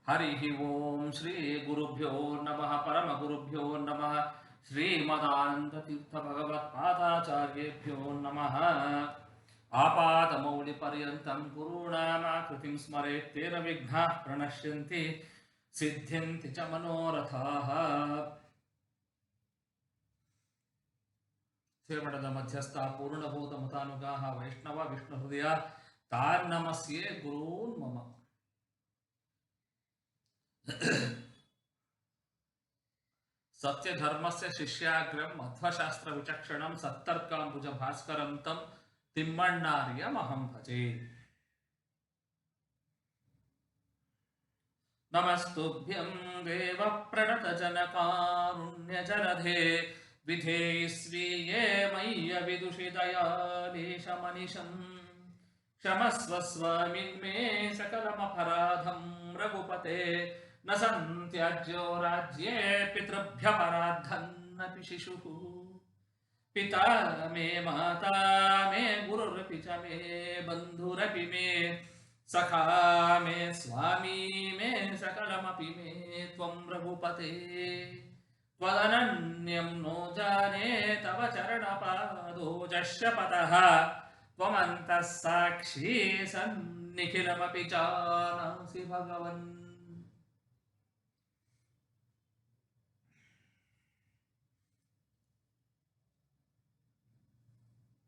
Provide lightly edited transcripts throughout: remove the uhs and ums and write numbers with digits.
हरि ओं श्री गुरुभ्यो नमः परम गुरुभ्यो नमः श्रीमदानंद तीर्थ भगवत्पादाचार्येभ्यो नमः आपादमौलिपर्यन्तं गुरूणामाकृतिं स्मरेत् तेन विघ्नाः प्रणश्यन्ति सिद्ध्यन्ति च मनोरथाः श्रीमठದ ಮಧ್ಯಸ್ಥ ಪೂರ್ಣಭೂತ ಮತಾನುಗಾಹ ವೈಷ್ಣವ ವಿಷ್ಣು ಹೃದಯ ತಾನ್ನಮಸ್ಯೆ ಗುರೂನ್ ಮಮ सत्य धर्मस्य शिष्याग्रम मध्वशास्त्र विचक्षणं सत्तर्कांबुज भास्करं तं तिम्मण्णार्यमहं भजे। नमस्तुभ्यं देव प्रणत जनकारुण्यजलधे विधेयि स्वीये मय्य विदुषि दयालेशमनिशं क्षमस्व स्वामिन्मे सकलमपराधं रघुपते न सन्त्याज्यो राज्ये पितृभ्यपराधन्नपि शिशुः पिता मे माता मे गुरुरपि च मे बन्धुरपि मे सखा मे स्वामी मे सकलमपि मे त्वं रघुपते त्वदनन्यं नो जाने तव चरणपादोजस्य पतः त्वमन्तः साक्षी सन्निखिलमपि जानासि भगवन्।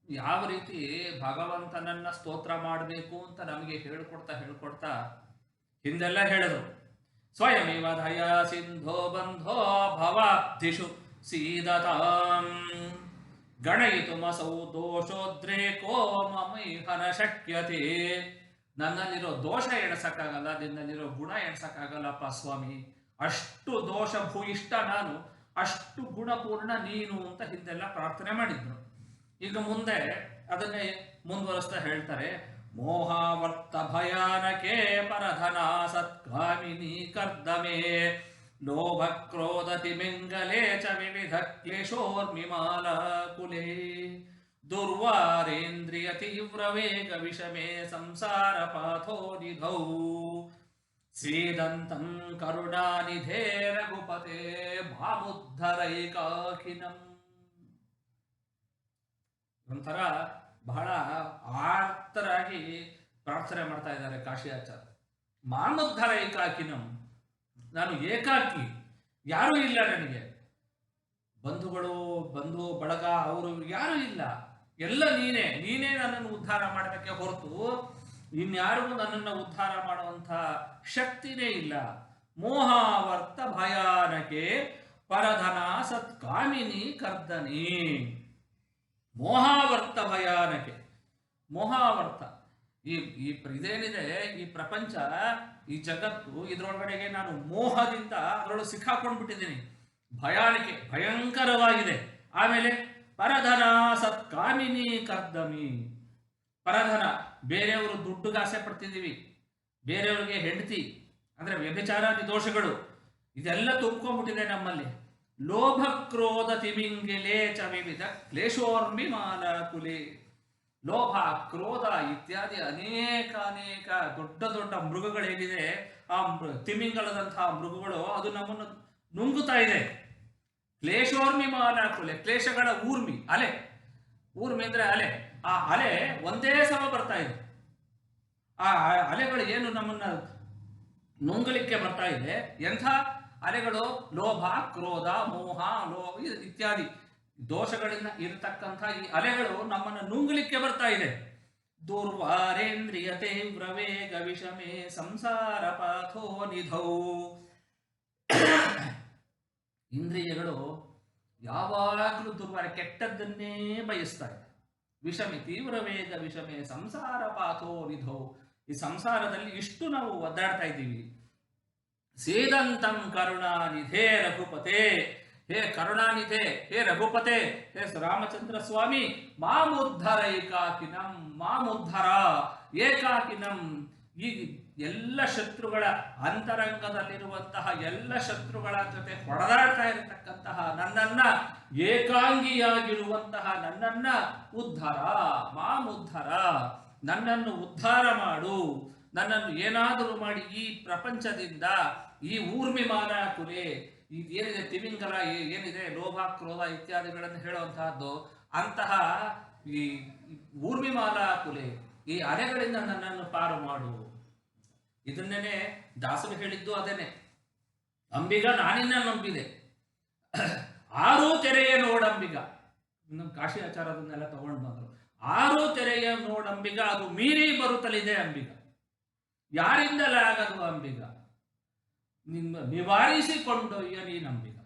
ಯಾವ ರೀತಿ ಭಗವಂತನನ್ನ ಸ್ತೋತ್ರ ಮಾಡಬೇಕು ಅಂತ ನಮಗೆ ಹೇಳ್ಕೊಡ್ತಾ ಹಿಂದೆಲ್ಲ ಹೇಳಿದ್ರು. ಸ್ವಯಮೇವ ದಯಾ ಸಿಂಧೋ ಬಂಧೋ ಭವಾಬ್ಧಿಷು ಸೀದತಾಂ ಗಣಯಿತುಮಸೌ ದೋಷೋದ್ರೇಕೋ ಮಮೈಹನ ಶಕ್ಯತೆ. ನನ್ನಲ್ಲಿರೋ ದೋಷ ಎಣಸಕ್ಕಾಗಲ್ಲ, ನಿನ್ನಲ್ಲಿರೋ ಗುಣ ಎಣಸಕ್ಕಾಗಲ್ಲಪ್ಪ ಸ್ವಾಮಿ. ಅಷ್ಟು ದೋಷ ಭೂಯಿಷ್ಠ ನಾನು, ಅಷ್ಟು ಗುಣಪೂರ್ಣ ನೀನು ಅಂತ ಹಿಂದೆಲ್ಲ ಪ್ರಾರ್ಥನೆ ಮಾಡಿದ್ರು. ಈಗ ಮುಂದೆ ಅದನ್ನೇ ಮುಂದುವರಿಸ್ತಾ ಹೇಳ್ತಾರೆ. ಮೋಹಾವರ್ತ ಭಯಾನಕೆ ಪರಧನ ಸತ್ಕಾಮಿನಿ ಕರ್ದಮೆ ಲೋಭ ಕ್ರೋಧ ತಿಮಿಂಗಲೇ ಚ ವಿವಿಧ ಕ್ಲೇಶೋರ್ಮಿಮಾಲ ಕುಲೇ ದುರ್ವಾರೇಂದ್ರಿಯ ತೀವ್ರ ವೇಗ ವಿಷಮೇ ಸಂಸಾರ ಪಾಥೋ ನಿಧೌ ಸೇದಂತಂ ಕರುಣಾನಿಧೇ ರಘುಪತೆ ಮಾಮುದ್ಧರೈಕಾಖಿನಂ. ಒಂಥರ ಬಹಳ ಆರ್ತರಾಗಿ ಪ್ರಾರ್ಥನೆ ಮಾಡ್ತಾ ಇದ್ದಾರೆ ಕಾಶಿಯಾಚಾರ್ಯ. ಮಾಮುದ್ಧರ ಏಕಾಕಿನಂ, ನಾನು ಏಕಾಕಿ, ಯಾರೂ ಇಲ್ಲ ನನಗೆ, ಬಂಧು ಬಳಗ ಅವರು ಯಾರೂ ಇಲ್ಲ, ಎಲ್ಲ ನೀನೇ ನನ್ನನ್ನು ಉದ್ಧಾರ ಮಾಡಬೇಕೆ ಹೊರತು ಇನ್ಯಾರಿಗೂ ನನ್ನನ್ನು ಉದ್ಧಾರ ಮಾಡುವಂಥ ಶಕ್ತಿನೇ ಇಲ್ಲ. ಮೋಹಾವರ್ತ ಭಯಾನಕೆ ಪರಧನ ಸತ್ಕಾಮಿನಿ ಕರ್ದನಿ. ಮೋಹಾವರ್ತ ಭಯಾನಕೆ, ಮೋಹಾವರ್ತ ಇದೇನಿದೆ ಈ ಪ್ರಪಂಚ, ಈ ಜಗತ್ತು, ಇದರೊಳಗಡೆಗೆ ನಾನು ಮೋಹದಿಂದ ಅದರೊಳಗೆ ಸಿಕ್ಕಾಕೊಂಡ್ಬಿಟ್ಟಿದ್ದೀನಿ. ಭಯಾನಕೆ, ಭಯಂಕರವಾಗಿದೆ. ಆಮೇಲೆ ಪರಧನ ಸತ್ಕಾಮಿನಿ ಕರ್ದಮಿ. ಪರಧನ, ಬೇರೆಯವರು ದುಡ್ಡುಗೆ ಆಸೆ ಪಡ್ತಿದ್ದೀವಿ, ಬೇರೆಯವ್ರಿಗೆ ಹೆಂಡತಿ ಅಂದ್ರೆ ವ್ಯಭಿಚಾರಾದಿ ದೋಷಗಳು, ಇದೆಲ್ಲ ತುಂಬ್ಕೊಂಡ್ಬಿಟ್ಟಿದೆ ನಮ್ಮಲ್ಲಿ. ಲೋಭ ಕ್ರೋಧ ತಿಮಿಂಗಿಲೇ ಚ ವಿವಿಧ ಕ್ಲೇಶೋರ್ಮಿಮಾಲ ಕುಲೆ. ಲೋಭ ಕ್ರೋಧ ಇತ್ಯಾದಿ ಅನೇಕ ದೊಡ್ಡ ಮೃಗಗಳೇನಿದೆ, ಆ ತಿಮಿಂಗಲದಂತಹ ಮೃಗಗಳು ಅದು ನಮ್ಮನ್ನು ನುಂಗುತ್ತಾ ಇದೆ. ಕ್ಲೇಶೋರ್ಮಿಮಾಲ ಕುಲೆ, ಕ್ಲೇಶಗಳ ಊರ್ಮಿ, ಅಲೆ. ಊರ್ಮಿ ಅಂದ್ರೆ ಅಲೆ. ಆ ಅಲೆ ಒಂದೇ ಸಮ ಬರ್ತಾ ಇದೆ. ಆ ಅಲೆಗಳು ಏನು ನಮ್ಮನ್ನ ನುಂಗಲಿಕ್ಕೆ ಬರ್ತಾ ಇದೆ, ಎಂಥ ಅಲೆಗಳು? ಲೋಭ ಕ್ರೋಧ ಮೋಹ ಇತ್ಯಾದಿ ದೋಷಗಳಿಂದ ಇರತಕ್ಕಂಥ ಈ ಅಲೆಗಳು ನಮ್ಮನ್ನು ನುಂಗಲಿಕ್ಕೆ ಬರ್ತಾ ಇದೆ. ದುರ್ವಾರೇಂದ್ರಿಯ ತೀವ್ರ ವೇಗ ವಿಷಮೇ ಸಂಸಾರ ಪಾಥೋ ನಿಧೌ. ಇಂದ್ರಿಯಗಳು ಯಾವಾಗಲೂ ದುರ್ವಾರ, ಕೆಟ್ಟದ್ದನ್ನೇ ಬಯಸ್ತಾ ಇದೆ. ವಿಷಮಿ ತೀವ್ರ ವೇಗ ವಿಷಮೇ ಸಂಸಾರ ಪಾಥೋ ನಿಧೌ. ಈ ಸಂಸಾರದಲ್ಲಿ ಇಷ್ಟು ನಾವು ಒದ್ದಾಡ್ತಾ ಇದ್ದೀವಿ. ಸೇದಂತಂ ಕರುಣಾನಿಧೇ ರಘುಪತೆ, ಹೇ ಕರುಣಾನಿಧೆ, ಹೇ ರಘುಪತೆ, ಹೇ ರಾಮಚಂದ್ರ ಸ್ವಾಮಿ, ಮಾಮುದ್ಧರ ಏಕಾಕಿನಂ, ಮಾಮುದ್ಧರ ಏಕಾಕಿನಂ. ಈ ಎಲ್ಲ ಶತ್ರುಗಳ ಅಂತರಂಗದಲ್ಲಿರುವಂತಹ ಎಲ್ಲ ಶತ್ರುಗಳ ಜೊತೆ ಹೊಡೆದಾಡ್ತಾ ಇರತಕ್ಕಂತಹ ನನ್ನನ್ನ, ಏಕಾಂಗಿಯಾಗಿರುವಂತಹ ನನ್ನನ್ನ ಉದ್ಧರ, ಮಾಮುದ್ಧರ, ನನ್ನನ್ನು ಉದ್ಧಾರ ಮಾಡು, ನನ್ನನ್ನು ಏನಾದರೂ ಮಾಡಿ ಈ ಪ್ರಪಂಚದಿಂದ ಈ ಊರ್ಮಿಮಾನ ಕುಲೆ ಇದೇನಿದೆ ತಿಮಿಂಗಲ ಏನಿದೆ ಲೋಭ ಕ್ರೋಧ ಇತ್ಯಾದಿಗಳನ್ನು ಹೇಳುವಂತಹದ್ದು ಅಂತಹ ಈ ಊರ್ಮಿಮಾಲ ಕುಲೆ ಈ ಅಲೆಗಳಿಂದ ನನ್ನನ್ನು ಪಾರು ಮಾಡು. ಇದನ್ನೇನೆ ದಾಸರು ಹೇಳಿದ್ದು ಅದೇನೆ. ಅಂಬಿಗ ನಾನಿನ್ನ ನಂಬಿದೆ ಆರೂ ತೆರೆಯ ನೋಡಂಬಿಗ. ನಮ್ಮ ಕಾಶಿ ಆಚಾರ ಅದನ್ನೆಲ್ಲ ತಗೊಂಡು ಬಂದ್ರು. ಆರೂ ತೆರೆಯ ನೋಡಂಬಿಗ ಅದು ಮೀರಿ ಬರುತ್ತಲಿದೆ ಅಂಬಿಗ. ಯಾರಿಂದಲೇ ಆಗದು ಅಂಬಿಗ ನಿಮ್ಮ ನಿವಾರಿಸಿಕೊಂಡೊಯ್ಯ ನೀನಂಬಿಗ.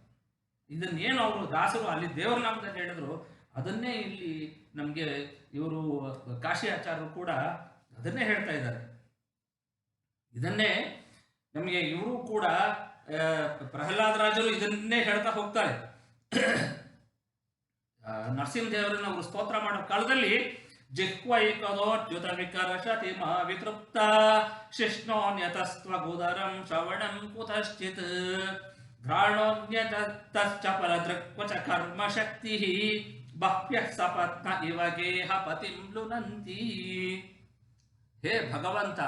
ಇದನ್ನೇನು ಅವರು ದಾಸರು ಅಲ್ಲಿ ದೇವರ ನಾಮದಲ್ಲಿ ಹೇಳಿದ್ರು ಅದನ್ನೇ ಇಲ್ಲಿ ನಮಗೆ ಇವರು ಕಾಶಿ ಆಚಾರ್ಯರು ಕೂಡ ಅದನ್ನೇ ಹೇಳ್ತಾ ಇದ್ದಾರೆ. ಇದನ್ನೇ ನಮಗೆ ಇವರು ಕೂಡ ಪ್ರಹ್ಲಾದರಾಜರು ಇದನ್ನೇ ಹೇಳ್ತಾ ಹೋಗ್ತಾರೆ. ನರಸಿಂಹದೇವರನ್ನ ಅವರು ಸ್ತೋತ್ರ ಮಾಡೋ ಕಾಲದಲ್ಲಿ ಜಿಹ್ವೈಕದೋಚ್ಯುತ ವಿಕರ್ಷತಿ ಮಾ ವಿತೃಪ್ತ ಶಿಷ್ಣೋನ್ಯತಸ್ತ್ವಗುದರಂ ಶ್ರವಣಂ ಕುತಶ್ಚಿತ್ ಘ್ರಾಣೋನ್ಯತಶ್ಚ ಪರದೃಕ್ವಚ ಕರ್ಮ ಶಕ್ತಿ ಬಹ್ವ್ಯಃ ಸಪತ್ನ ಇವ ಗೇಹ ಪತಿಂ ಲುನಂತಿ. ಹೇ ಭಗವಂತ,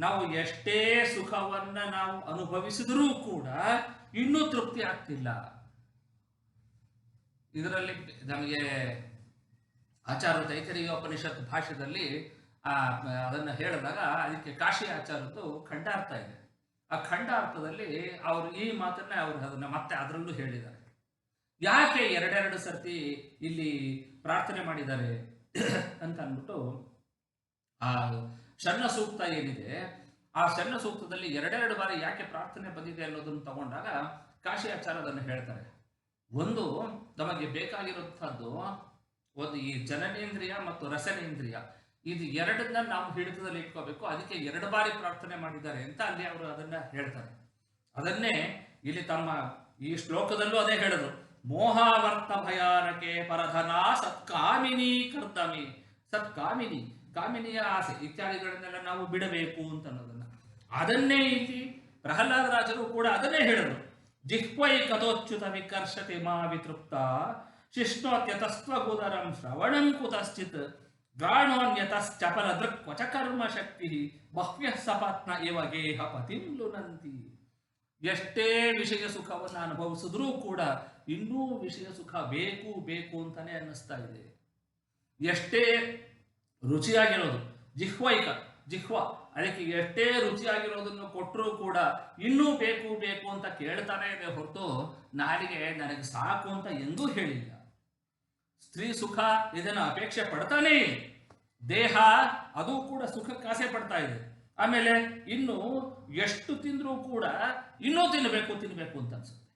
ನಾವು ಎಷ್ಟೇ ಸುಖವನ್ನ ನಾವು ಅನುಭವಿಸಿದರೂ ಕೂಡ ಇನ್ನೂ ತೃಪ್ತಿ ಆಗ್ತಿಲ್ಲ. ಇದರಲ್ಲಿ ನಮಗೆ ಆಚಾರ್ಯ ತೈತರೀಯೋಪನಿಷತ್ ಭಾಷೆಯಲ್ಲಿ ಅದನ್ನು ಹೇಳಿದಾಗ ಅದಕ್ಕೆ ಕಾಶಿ ಆಚಾರ್ಯದ್ದು ಖಂಡಾರ್ಥ ಇದೆ. ಆ ಖಂಡಾರ್ಥದಲ್ಲಿ ಅವರು ಈ ಮಾತನ್ನ ಅವರು ಅದನ್ನ ಮತ್ತೆ ಅದರಲ್ಲೂ ಹೇಳಿದ್ದಾರೆ. ಯಾಕೆ ಎರಡೆರಡು ಸರ್ತಿ ಇಲ್ಲಿ ಪ್ರಾರ್ಥನೆ ಮಾಡಿದ್ದಾರೆ ಅಂತ ಅಂದ್ಬಿಟ್ಟು ಆ ಶರಣ ಸೂಕ್ತ ಏನಿದೆ ಆ ಶರಣ ಸೂಕ್ತದಲ್ಲಿ ಎರಡೆರಡು ಬಾರಿ ಯಾಕೆ ಪ್ರಾರ್ಥನೆ ಬಂದಿದೆ ಅನ್ನೋದನ್ನು ತಗೊಂಡಾಗ ಕಾಶಿ ಆಚಾರ್ಯ ಅದನ್ನು ಹೇಳ್ತಾರೆ. ಒಂದು, ನಮಗೆ ಬೇಕಾಗಿರುವಂಥದ್ದು ಒಂದು ಈ ಜನನೇಂದ್ರಿಯ ಮತ್ತು ರಸನೇಂದ್ರಿಯ, ಇದು ಎರಡನ್ನ ನಾವು ಹಿಡಿತದಲ್ಲಿ ಇಟ್ಕೋಬೇಕು. ಅದಕ್ಕೆ ಎರಡು ಬಾರಿ ಪ್ರಾರ್ಥನೆ ಮಾಡಿದ್ದಾರೆ ಅಂತ ಅಲ್ಲಿ ಅವರು ಅದನ್ನ ಹೇಳ್ತಾರೆ. ಅದನ್ನೇ ಇಲ್ಲಿ ತಮ್ಮ ಈ ಶ್ಲೋಕದಲ್ಲೂ ಅದೇ ಹೇಳಿದ್ರು. ಮೋಹಾವರ್ತ ಭಯಾನಕೆ ಪರಧನ ಸತ್ಕಾಮಿನಿ ಕರ್ತಮಿ. ಸತ್ಕಾಮಿನಿ, ಕಾಮಿನಿಯ ಆಸೆ ಇತ್ಯಾದಿಗಳನ್ನೆಲ್ಲ ನಾವು ಬಿಡಬೇಕು ಅಂತ ಅನ್ನೋದನ್ನ ಅದನ್ನೇ ಇಲ್ಲಿ ಪ್ರಹ್ಲಾದರಾಜರು ಕೂಡ ಅದನ್ನೇ ಹೇಳಿದ್ರು. ಜಿಹ್ವೈ ಕಥೋಚ್ಯುತ ವಿಕರ್ಷತೆ ಮಾ ವಿತೃಪ್ತ ಶಿಷ್ಣೋತ್ಯತಸ್ತ್ವಗುದರಂ ಶ್ರವಣಂ ಕುತಶ್ಚಿತ್ ಗಾಣೋನ್ಯತಶ್ಚಪಲ ದೃಕ್ವಚ ಕರ್ಮ ಶಕ್ತಿ ಬಹ್ವ್ಯಃ ಸಪತ್ನ ಇವ ಗೇಹ ಪತಿಂ ಲುನಂತಿ. ಎಷ್ಟೇ ವಿಷಯ ಸುಖವನ್ನು ಅನುಭವಿಸಿದ್ರೂ ಕೂಡ ಇನ್ನೂ ವಿಷಯ ಸುಖ ಬೇಕು ಬೇಕು ಅಂತಾನೆ ಅನ್ನಿಸ್ತಾ ಇದೆ. ಎಷ್ಟೇ ರುಚಿಯಾಗಿರೋದು ಜಿಹ್ವೈಕ ಜಿಹ್ವ, ಅದಕ್ಕೆ ಎಷ್ಟೇ ರುಚಿಯಾಗಿರೋದನ್ನು ಕೊಟ್ಟರೂ ಕೂಡ ಇನ್ನೂ ಬೇಕು ಬೇಕು ಅಂತ ಕೇಳ್ತಾನೆ ಇದೆ ಹೊರತು ನಾಲಿಗೆ ನನಗೆ ಸಾಕು ಅಂತ ಎಂದೂ ಹೇಳಿಲ್ಲ. ಸ್ತ್ರೀ ಸುಖ ಇದನ್ನು ಅಪೇಕ್ಷೆ ಪಡ್ತಾನೇ ಇದೆ. ದೇಹ ಅದು ಕೂಡ ಸುಖಕ್ಕಾಸೆ ಪಡ್ತಾ ಇದೆ. ಆಮೇಲೆ ಇನ್ನು ಎಷ್ಟು ತಿಂದರೂ ಕೂಡ ಇನ್ನೂ ತಿನ್ನಬೇಕು ತಿನ್ನಬೇಕು ಅಂತ ಅನ್ಸುತ್ತೆ.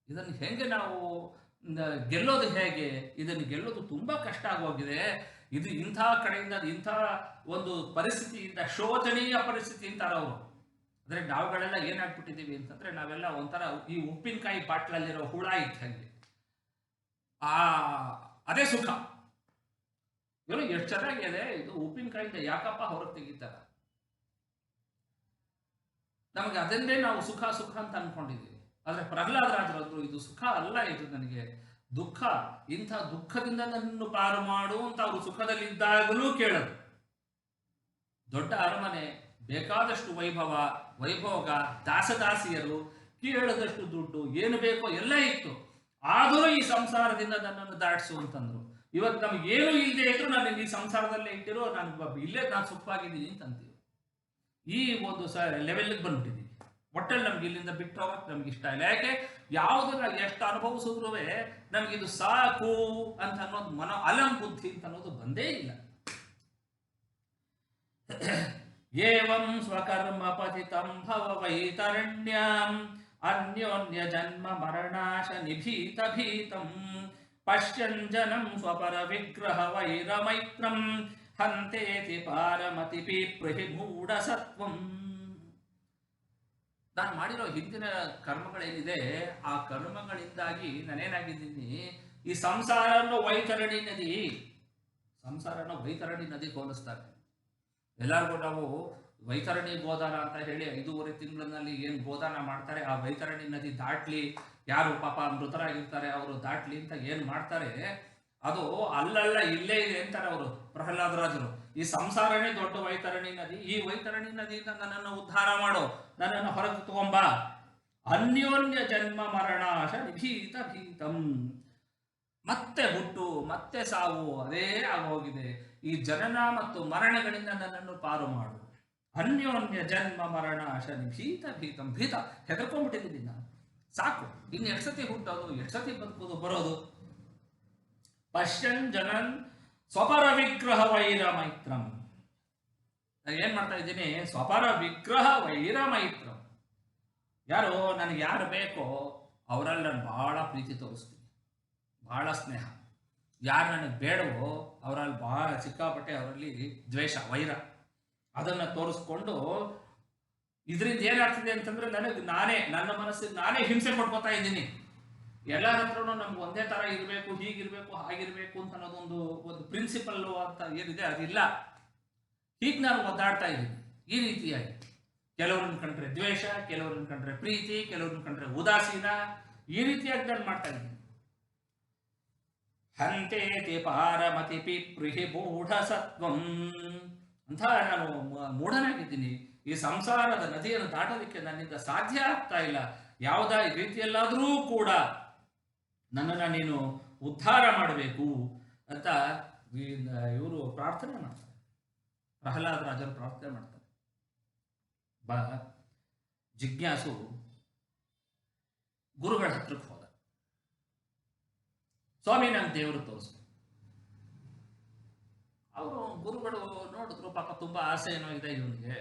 ಇದನ್ನು ಹೆಂಗೆ ನಾವು ಗೆಲ್ಲೋದು ಹೇಗೆ? ಇದನ್ನು ಗೆಲ್ಲೋದು ತುಂಬಾ ಕಷ್ಟ ಆಗೋಗಿದೆ. ಇದು ಇಂಥ ಕಡೆಯಿಂದ ಇಂಥ ಒಂದು ಪರಿಸ್ಥಿತಿಯಿಂದ, ಶೋಚನೀಯ ಪರಿಸ್ಥಿತಿ ಅಂತಾರೆ ಅವರು. ಅಂದ್ರೆ ನಾವುಗಳೆಲ್ಲ ಏನಾಗ್ಬಿಟ್ಟಿದ್ದೀವಿ ಅಂತಂದ್ರೆ ನಾವೆಲ್ಲ ಒಂಥರ ಈ ಉಪ್ಪಿನಕಾಯಿ ಬಾಟ್ಲಲ್ಲಿರೋ ಹುಳ ಇದ್ದಂಗೆ. ಅದೇ ಸುಖ. ಇವರು ಎಷ್ಟು ಚೆನ್ನಾಗಿದೆ, ಇದು ಉಪ್ಪಿನಕಾಯಿಂದ ಯಾಕಪ್ಪ ಹೊರಗೆ ತೆಗಿತಾರ? ನಮಗೆ ಅದನ್ನೇ ನಾವು ಸುಖ ಸುಖ ಅಂತ ಅನ್ಕೊಂಡಿದ್ದೀವಿ. ಆದ್ರೆ ಪ್ರಹ್ಲಾದರಾಜರಂದ್ರು ಇದು ಸುಖ ಅಲ್ಲ, ಇದು ನನಗೆ ದುಃಖ. ಇಂಥ ದುಃಖದಿಂದ ನನ್ನನ್ನು ಪಾರು ಮಾಡು ಅಂತ ಅವರು ಸುಖದಲ್ಲಿದ್ದಾಗಲೂ ಕೇಳರು. ದೊಡ್ಡ ಅರಮನೆ, ಬೇಕಾದಷ್ಟು ವೈಭವ ವೈಭೋಗ, ದಾಸದಾಸಿಯರು, ಕೇಳದಷ್ಟು ದುಡ್ಡು, ಏನು ಬೇಕೋ ಎಲ್ಲ ಇತ್ತು. ಆದರೂ ಈ ಸಂಸಾರದಿಂದ ನನ್ನನ್ನು ದಾಟಿಸು ಅಂತಂದ್ರು. ಇವತ್ತು ನಮ್ಗೆ ಏನು ಇಲ್ಲದೆ ಇದ್ರು ನಾನು ಈ ಸಂಸಾರದಲ್ಲೇ ಇಟ್ಟಿರೋ, ನಾನು ಇಲ್ಲೇ ನಾನು ಸುಖವಾಗಿದ್ದೀನಿ ಅಂತಂತೀವಿ. ಈ ಒಂದು ಲೆವೆಲ್ಗೆ ಬಂದ್ಬಿಟ್ಟಿದ್ದೀವಿ. ಒಟ್ಟಲ್ಲಿ ನಮ್ಗೆ ಇಲ್ಲಿಂದ ಬಿಟ್ಟು ಹೋಗಕ್ಕೆ ನಮ್ಗೆ ಇಷ್ಟ ಇಲ್ಲ. ಯಾಕೆ? ಯಾವುದನ್ನ ಎಷ್ಟು ಅನುಭವಿಸಿದ್ರು ನಮ್ಗಿದು ಸಾಕು ಅಂತ ಅನ್ನೋದು ಅಲಂ ಬುದ್ಧಿ ಅಂತ ಅನ್ನೋದು ಬಂದೇ ಇಲ್ಲ. ಏವಂ ಸ್ವಕರ್ಮ ಪತಿತಂ ಭವ ವೈತರಣ್ಯಂ ಅನ್ಯೋನ್ಯ ಜನ್ಮ ಮರಣಾಶ ನಿಭೀತ ಭೀತಂ ಪಶ್ಯನ್ ಜನಂ ಸ್ವಪರ ವಿಗ್ರಹ ವೈರಮೈತ್ರಂ ಹಂತೇತಿ ಪಾರಮತಿ ಪಿಪ್ರಹಿ ಮೂಢ ಸತ್ವಂ. ನಾನು ಮಾಡಿರೋ ಹಿಂದಿನ ಕರ್ಮಗಳೇನಿದೆ ಆ ಕರ್ಮಗಳಿಂದಾಗಿ ನಾನೇನಾಗಿದ್ದೀನಿ, ಈ ಸಂಸಾರನ ವೈತರಣಿ ನದಿ, ಸಂಸಾರನ ವೈತರಣಿ ನದಿ ಹೋಲಿಸ್ತಾರೆ. ಎಲ್ಲರಿಗೂ ನಾವು ವೈತರಣಿ ಗೋದಾನ ಅಂತ ಹೇಳಿ 5.5 ತಿಂಗಳಲ್ಲಿ ಏನು ಗೋದಾನ ಮಾಡ್ತಾರೆ, ಆ ವೈತರಣಿ ನದಿ ದಾಟ್ಲಿ, ಯಾರು ಪಾಪ ಮೃತರಾಗಿರ್ತಾರೆ ಅವರು ದಾಟ್ಲಿ ಅಂತ ಏನು ಮಾಡ್ತಾರೆ, ಅದು ಅಲ್ಲಲ್ಲ ಇಲ್ಲೇ ಇದೆ ಅಂತಾರೆ ಅವರು ಪ್ರಹ್ಲಾದರಾಜರು. ಈ ಸಂಸಾರನೇ ದೊಡ್ಡ ವೈತರಣಿ ನದಿ, ಈ ವೈತರಣಿ ನದಿಯಿಂದ ನನ್ನನ್ನು ಉದ್ಧಾರ ಮಾಡೋ, ನನ್ನನ್ನು ಹೊರಗೆ ತಗೊಂಬ. ಅನ್ಯೋನ್ಯ ಜನ್ಮ ಮರಣಾಶ ನಿಭೀತ ಭೀತಂ. ಮತ್ತೆ ಹುಟ್ಟು ಮತ್ತೆ ಸಾವು ಅದೇ ಆಗೋಗಿದೆ. ಈ ಜನನ ಮತ್ತು ಮರಣಗಳಿಂದ ನನ್ನನ್ನು ಪಾರು ಮಾಡು. ಅನ್ಯೋನ್ಯ ಜನ್ಮ ಮರಣಾಶ ನಿಭೀತ ಭೀತಂ. ಭೀತ, ಹೆದರ್ಕೊಂಡ್ಬಿಟ್ಟಿದ್ದೀನಿ ನಾನು. ಸಾಕು, ಇನ್ನು ಎಷ್ಟು ಸತಿ ಹುಟ್ಟೋದು, ಎಷ್ಟು ಸತಿ ಬದುಕೋದು ಬರೋದು. ಪಶ್ಯನ್ ಜನನ್ ಸ್ವಪರ ವಿಗ್ರಹ ವೈರ ಮೈತ್ರಂ. ನಾನು ಏನ್ ಮಾಡ್ತಾ ಇದ್ದೀನಿ? ಸ್ವಪರ ವಿಗ್ರಹ ವೈರ ಮೈತ್ರಂ. ಯಾರು ನನಗೆ ಯಾರು ಬೇಕೋ ಅವರಲ್ಲಿ ನಾನು ಬಹಳ ಪ್ರೀತಿ ತೋರಿಸ್ತೀನಿ, ಬಹಳ ಸ್ನೇಹ. ಯಾರು ನನಗೆ ಬೇಡವೋ ಅವರಲ್ಲಿ ಬಹಳ ಸಿಕ್ಕಾಪಟ್ಟೆ ಅವರಲ್ಲಿ ದ್ವೇಷ, ವೈರ, ಅದನ್ನು ತೋರಿಸ್ಕೊಂಡು ಇದರಿಂದ ಏನಾಗ್ತಿದೆ ಅಂತಂದ್ರೆ ನನ್ನ ಮನಸ್ಸಿಗೆ ನಾನೇ ಹಿಂಸೆ ಕೊಟ್ಕೋತಾ ಇದ್ದೀನಿ. ಎಲ್ಲರ ಹತ್ರನೂ ನಮ್ಗೆ ಒಂದೇ ತರ ಇರಬೇಕು, ಹೀಗಿರ್ಬೇಕು, ಹಾಗಿರ್ಬೇಕು ಅಂತ ಒಂದು ಪ್ರಿನ್ಸಿಪಲ್ ಅಂತ ಏನಿದೆ ಅದಿಲ್ಲ. ಹೀಗೆ ನಾನು ಒದ್ದಾಡ್ತಾ ಇದ್ದೀನಿ ಈ ರೀತಿಯಾಗಿ. ಕೆಲವ್ರನ್ನ ಕಂಡ್ರೆ ದ್ವೇಷ, ಕೆಲವ್ರನ್ನ ಕಂಡ್ರೆ ಪ್ರೀತಿ, ಕೆಲವ್ರನ್ನ ಕಂಡ್ರೆ ಉದಾಸೀನ, ಈ ರೀತಿಯಾಗಿ ನಾನು ಮಾಡ್ತಾ ಇದ್ದೀನಿ. ಹಂತೇತಿ ಪಾರಮತಿ ಪಿಪ್ರಿಹಿ ಮೂಢ ಸತ್ವಂ ಅಂತ ನಾನು ಮೂಢನಾಗಿದ್ದೀನಿ. ಈ ಸಂಸಾರದ ನದಿಯನ್ನು ದಾಟೋದಕ್ಕೆ ನನ್ನಿಂದ ಸಾಧ್ಯ ಆಗ್ತಾ ಇಲ್ಲ. ಯಾವುದ ರೀತಿಯಲ್ಲಾದರೂ ಕೂಡ ನನ್ನನ್ನು ನೀನು ಉದ್ಧಾರ ಮಾಡಬೇಕು ಅಂತ ಇವರು ಪ್ರಾರ್ಥನೆ ಮಾಡ್ತಾರೆ. ಪ್ರಹ್ಲಾದರಾಜರು ಪ್ರಾರ್ಥನೆ ಮಾಡ್ತಾರೆ. ಜಿಜ್ಞಾಸು ಗುರುಗಳ ಹತ್ರಕ್ಕೆ ಹೋದ. ಸ್ವಾಮಿ, ನಂಗೆ ದೇವರು ತೋರಿಸ್ಬೇಕು. ಅವರು ಗುರುಗಳು ನೋಡಿದ್ರು, ಪಾಪ ತುಂಬಾ ಆಸೆ ಏನೋ ಇದೆ ಇವನಿಗೆ,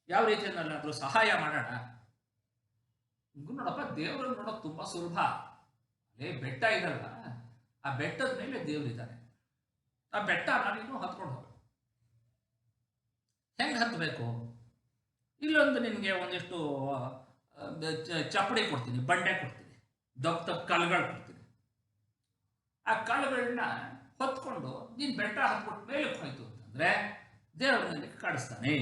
ಯಾವ ರೀತಿಯಲ್ಲಾದ್ರೂ ಸಹಾಯ ಮಾಡೋಣ. ನೋಡಪ್ಪ, ದೇವ್ರನ್ನ ನೋಡೋದು ತುಂಬಾ ಸುಲಭ. ಅಲ್ಲೇ ಬೆಟ್ಟ ಇದಲ್ವ, ಆ ಬೆಟ್ಟದ ಮೇಲೆ ದೇವ್ರಿದ್ದಾನೆ. ಆ ಬೆಟ್ಟ ನಾನಿನ್ನೂ ಹತ್ಕೊಂಡು ಹೋಗ. ಹೆಂಗೆ ಹತ್ತಬೇಕು? ಇಲ್ಲೊಂದು ನಿನಗೆ ಒಂದಿಷ್ಟು ಚಪ್ಪಡಿ ಕೊಡ್ತೀನಿ, ಬಂಡೆ ಕೊಡ್ತೀನಿ, ದಪ್ಪ ಕಲ್ಗಳು ಕೊಡ್ತೀನಿ. ಆ ಕಲ್ಗಳನ್ನ ಹೊತ್ಕೊಂಡು ನೀನು ಬೆಟ್ಟ ಹತ್ಬಿಟ್ಟು ಮೇಲಕ್ಕೆ ಹೋಯ್ತು ಅಂತಂದ್ರೆ ದೇವರಲ್ಲಿ ಕಾಡಿಸ್ತಾನೆ.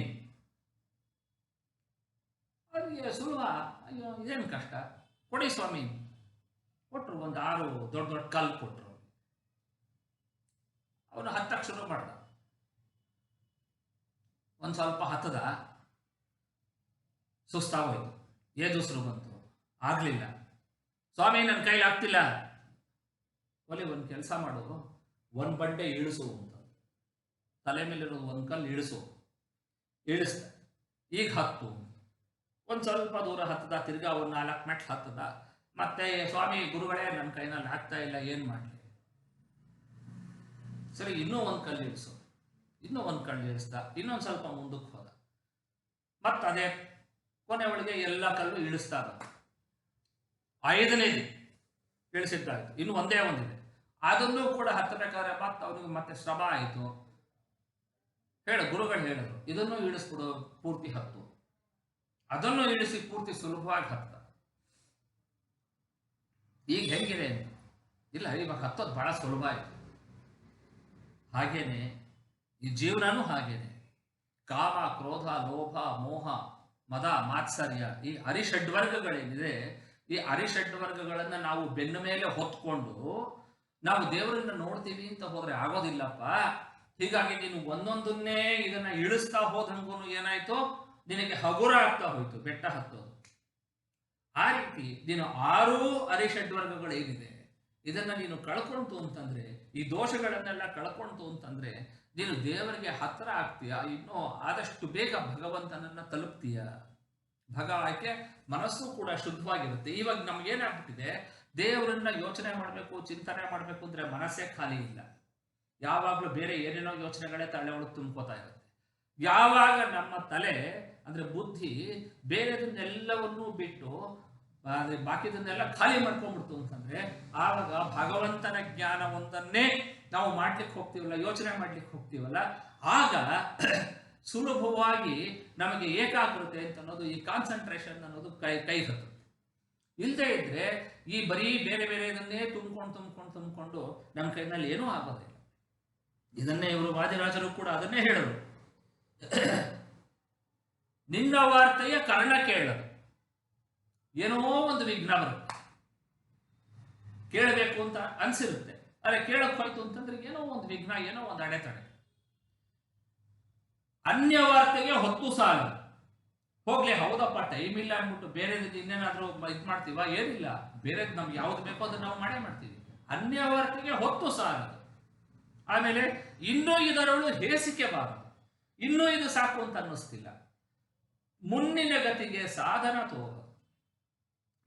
ಅವರಿಗೆ ಸುಲಭ. ಅಯ್ಯೋ, ಇದೇನು ಕಷ್ಟ, ಕೊಡಿ ಸ್ವಾಮಿ. ಕೊಟ್ಟರು, ಒಂದು 6 ದೊಡ್ಡ ದೊಡ್ಡ ಕಲ್ಲು ಕೊಟ್ಟರು. ಅವನು ಹತ್ತಕ್ಕೆ ಶುರು ಮಾಡ್ದ. ಒಂದು ಸ್ವಲ್ಪ ಹತ್ತದ, ಸುಸ್ತಾಗೋಯ್ತು, ಏದುಸ್ರು ಬಂತು, ಆಗ್ಲಿಲ್ಲ. ಸ್ವಾಮಿ, ನನ್ನ ಕೈಲಿ ಆಗ್ತಿಲ್ಲ. ಒಲೆ, ಒಂದು ಕೆಲಸ ಮಾಡು, ಒಂದು ಬಂಡೆ ಇಳಿಸು ಅಂತ. ತಲೆ ಮೇಲಿರೋದು ಒಂದು ಕಲ್ಲು ಇಳಿಸು. ಇಳಿಸ್ದ. ಈಗ ಹತ್ತು. ಒಂದು ಸ್ವಲ್ಪ ದೂರ ಹತ್ತದ, ತಿರ್ಗಾ ಒಂದು 4 ಮೆಟ್ಲು ಹತ್ತದ. ಮತ್ತೆ ಸ್ವಾಮಿ, ಗುರುಗಳೇ, ನನ್ನ ಕೈನಲ್ಲಿ ಆಗ್ತಾ ಇಲ್ಲ, ಏನು ಮಾಡಲಿ? ಸರಿ, ಇನ್ನೂ ಒಂದು ಕಲ್ಲು ಇಳಿಸು. ಇನ್ನೂ ಒಂದು ಕಲ್ಲು ಇಳಿಸ್ದ. ಇನ್ನೊಂದು ಸ್ವಲ್ಪ ಮುಂದಕ್ಕೆ ಹೋದ. ಮತ್ತದೇ ಕೊನೆ ಒಳಗೆ ಎಲ್ಲ ಕಲ್ಲು ಇಳಿಸ್ತಾ ಬಂದ. 5ನೇದು ಇಳಿಸಿದ್ದಾಯ್ತು. ಇನ್ನು ಒಂದೇ ಒಂದಿದೆ. ಅದನ್ನು ಕೂಡ ಹತ್ತಬೇಕಾದ್ರೆ ಮತ್ತೆ ಅವನಿಗೆ ಮತ್ತೆ ಶ್ರಮ ಆಯಿತು. ಗುರುಗಳು ಹೇಳಿದ್ರು, ಇದನ್ನು ಇಳಿಸ್ಬಿಡು, ಪೂರ್ತಿ ಹತ್ತು. ಅದನ್ನು ಇಳಿಸಿ ಪೂರ್ತಿ ಸುಲಭವಾಗಿ ಹತ್ತ. ಈಗ ಹೆಂಗಿದೆ ಅಂತ ಇಲ್ಲ, ಇವಾಗ ಹತ್ತೋದು ಬಹಳ ಸುಲಭ ಆಯಿತು. ಹಾಗೇನೆ ಈ ಜೀವನನೂ ಹಾಗೇನೆ. ಕಾಮ, ಕ್ರೋಧ, ಲೋಭ, ಮೋಹ, ಮದ, ಮಾತ್ಸರ್ಯ, ಈ ಅರಿಷಡ್ವರ್ಗಗಳೇನಿದೆ, ಈ ಅರಿಷಡ್ವರ್ಗಗಳನ್ನ ನಾವು ಬೆನ್ನ ಮೇಲೆ ಹೊತ್ಕೊಂಡು ನಾವು ದೇವರನ್ನ ನೋಡ್ತೀವಿ ಅಂತ ಹೋದ್ರೆ ಆಗೋದಿಲ್ಲಪ್ಪ. ಹೀಗಾಗಿ ನೀನು ಒಂದೊಂದನ್ನೇ ಇದನ್ನ ಇಳಿಸ್ತಾ ಹೋದಂಗೂ ಏನಾಯ್ತು, ನಿನಗೆ ಹಗುರ ಆಗ್ತಾ ಹೋಯ್ತು ಬೆಟ್ಟ ಹತ್ತೋದು. ಆ ರೀತಿ ನೀನು 6 ಅರಿಷಡ್ವರ್ಗಗಳು ಏನಿದೆ ಇದನ್ನ ನೀನು ಕಳ್ಕೊಂತು ಅಂತಂದ್ರೆ, ಈ ದೋಷಗಳನ್ನೆಲ್ಲ ಕಳ್ಕೊಂತು ಅಂತಂದ್ರೆ ನೀನು ದೇವರಿಗೆ ಹತ್ತಿರ ಆಗ್ತೀಯ. ಇನ್ನೂ ಆದಷ್ಟು ಬೇಗ ಭಗವಂತನನ್ನ ತಲುಪ್ತೀಯ. ಯಾಕೆ ಮನಸ್ಸು ಕೂಡ ಶುದ್ಧವಾಗಿರುತ್ತೆ. ಇವಾಗ ನಮ್ಗೇನಾಗ್ಬಿಟ್ಟಿದೆ, ದೇವರನ್ನ ಯೋಚನೆ ಮಾಡಬೇಕು, ಚಿಂತನೆ ಮಾಡಬೇಕು ಅಂದ್ರೆ ಮನಸ್ಸೇ ಖಾಲಿ ಇಲ್ಲ. ಯಾವಾಗಲೂ ಬೇರೆ ಏನೇನೋ ಯೋಚನೆಗಳೇ ತಲೆ ಒಳಗೆ ತುಂಬ್ಕೋತಾ ಇರುತ್ತೆ. ಯಾವಾಗ ನಮ್ಮ ತಲೆ ಅಂದ್ರೆ ಬುದ್ಧಿ ಬೇರೆದನ್ನೆಲ್ಲವನ್ನೂ ಬಿಟ್ಟು ಅಂದ್ರೆ ಬಾಕಿದನ್ನೆಲ್ಲ ಖಾಲಿ ಮಾಡ್ಕೊಂಡ್ಬಿಡ್ತು ಅಂತಂದ್ರೆ, ಆವಾಗ ಭಗವಂತನ ಜ್ಞಾನವೊಂದನ್ನೇ ನಾವು ಮಾಡ್ಲಿಕ್ಕೆ ಹೋಗ್ತೀವಲ್ಲ, ಯೋಚನೆ ಮಾಡ್ಲಿಕ್ಕೆ ಹೋಗ್ತೀವಲ್ಲ, ಆಗ ಸುಲಭವಾಗಿ ನಮಗೆ ಏಕಾಗ್ರತೆ ಅಂತ ಅನ್ನೋದು, ಈ ಕಾನ್ಸಂಟ್ರೇಷನ್ ಅನ್ನೋದು ಕೈ ಹತ್ತು. ಇಲ್ಲದೆ ಇದ್ರೆ ಈ ಬರೀ ಬೇರೆ ಬೇರೆದನ್ನೇ ತುಂಬಿಕೊಂಡು ನಮ್ಮ ಕೈನಲ್ಲಿ ಏನೂ ಆಗೋದಿಲ್ಲ. ಇದನ್ನೇ ಇವರು ವಾದಿರಾಜರು ಕೂಡ ಅದನ್ನೇ ಹೇಳರು. ನಿನ್ನ ವಾರ್ತೆಯ ಕರ್ಣ ಕೇಳದು, ಏನೋ ಒಂದು ವಿಘ್ನ ಬರುತ್ತೆ, ಕೇಳಬೇಕು ಅಂತ ಅನ್ಸಿರುತ್ತೆ, ಅರೆ ಕೇಳಕ್ ಹೋಯ್ತು ಅಂತಂದ್ರೆ ಏನೋ ಒಂದು ವಿಘ್ನ, ಏನೋ ಒಂದು ಅಡೆತಡೆ. ಅನ್ಯವಾರ್ತೆಗೆ ಹೊತ್ತು ಸಾಲು. ಹೋಗ್ಲಿ ಹೌದಪ್ಪ ಟೈಮ್ ಇಲ್ಲ ಅಂದ್ಬಿಟ್ಟು ಬೇರೆ ಇನ್ನೇನಾದ್ರೂ ಇದು ಮಾಡ್ತೀವ? ಏನಿಲ್ಲ, ಬೇರೆ ನಮ್ಗೆ ಯಾವ್ದು ಬೇಕೋ ಅದನ್ನ ನಾವು ಮಾಡೇ ಮಾಡ್ತೀವಿ. ಅನ್ಯವಾರ್ತೆಗೆ ಹೊತ್ತು ಸಾಲದು. ಆಮೇಲೆ ಇನ್ನೂ ಇದರಳು ಹೇಸಿಕೆ ಬಾರದು, ಇನ್ನೂ ಇದು ಸಾಕು ಅಂತ ಅನ್ನಿಸ್ತಿಲ್ಲ. ಮುನ್ನಿನ ಗತಿಗೆ ಸಾಧನ ತೋರದು.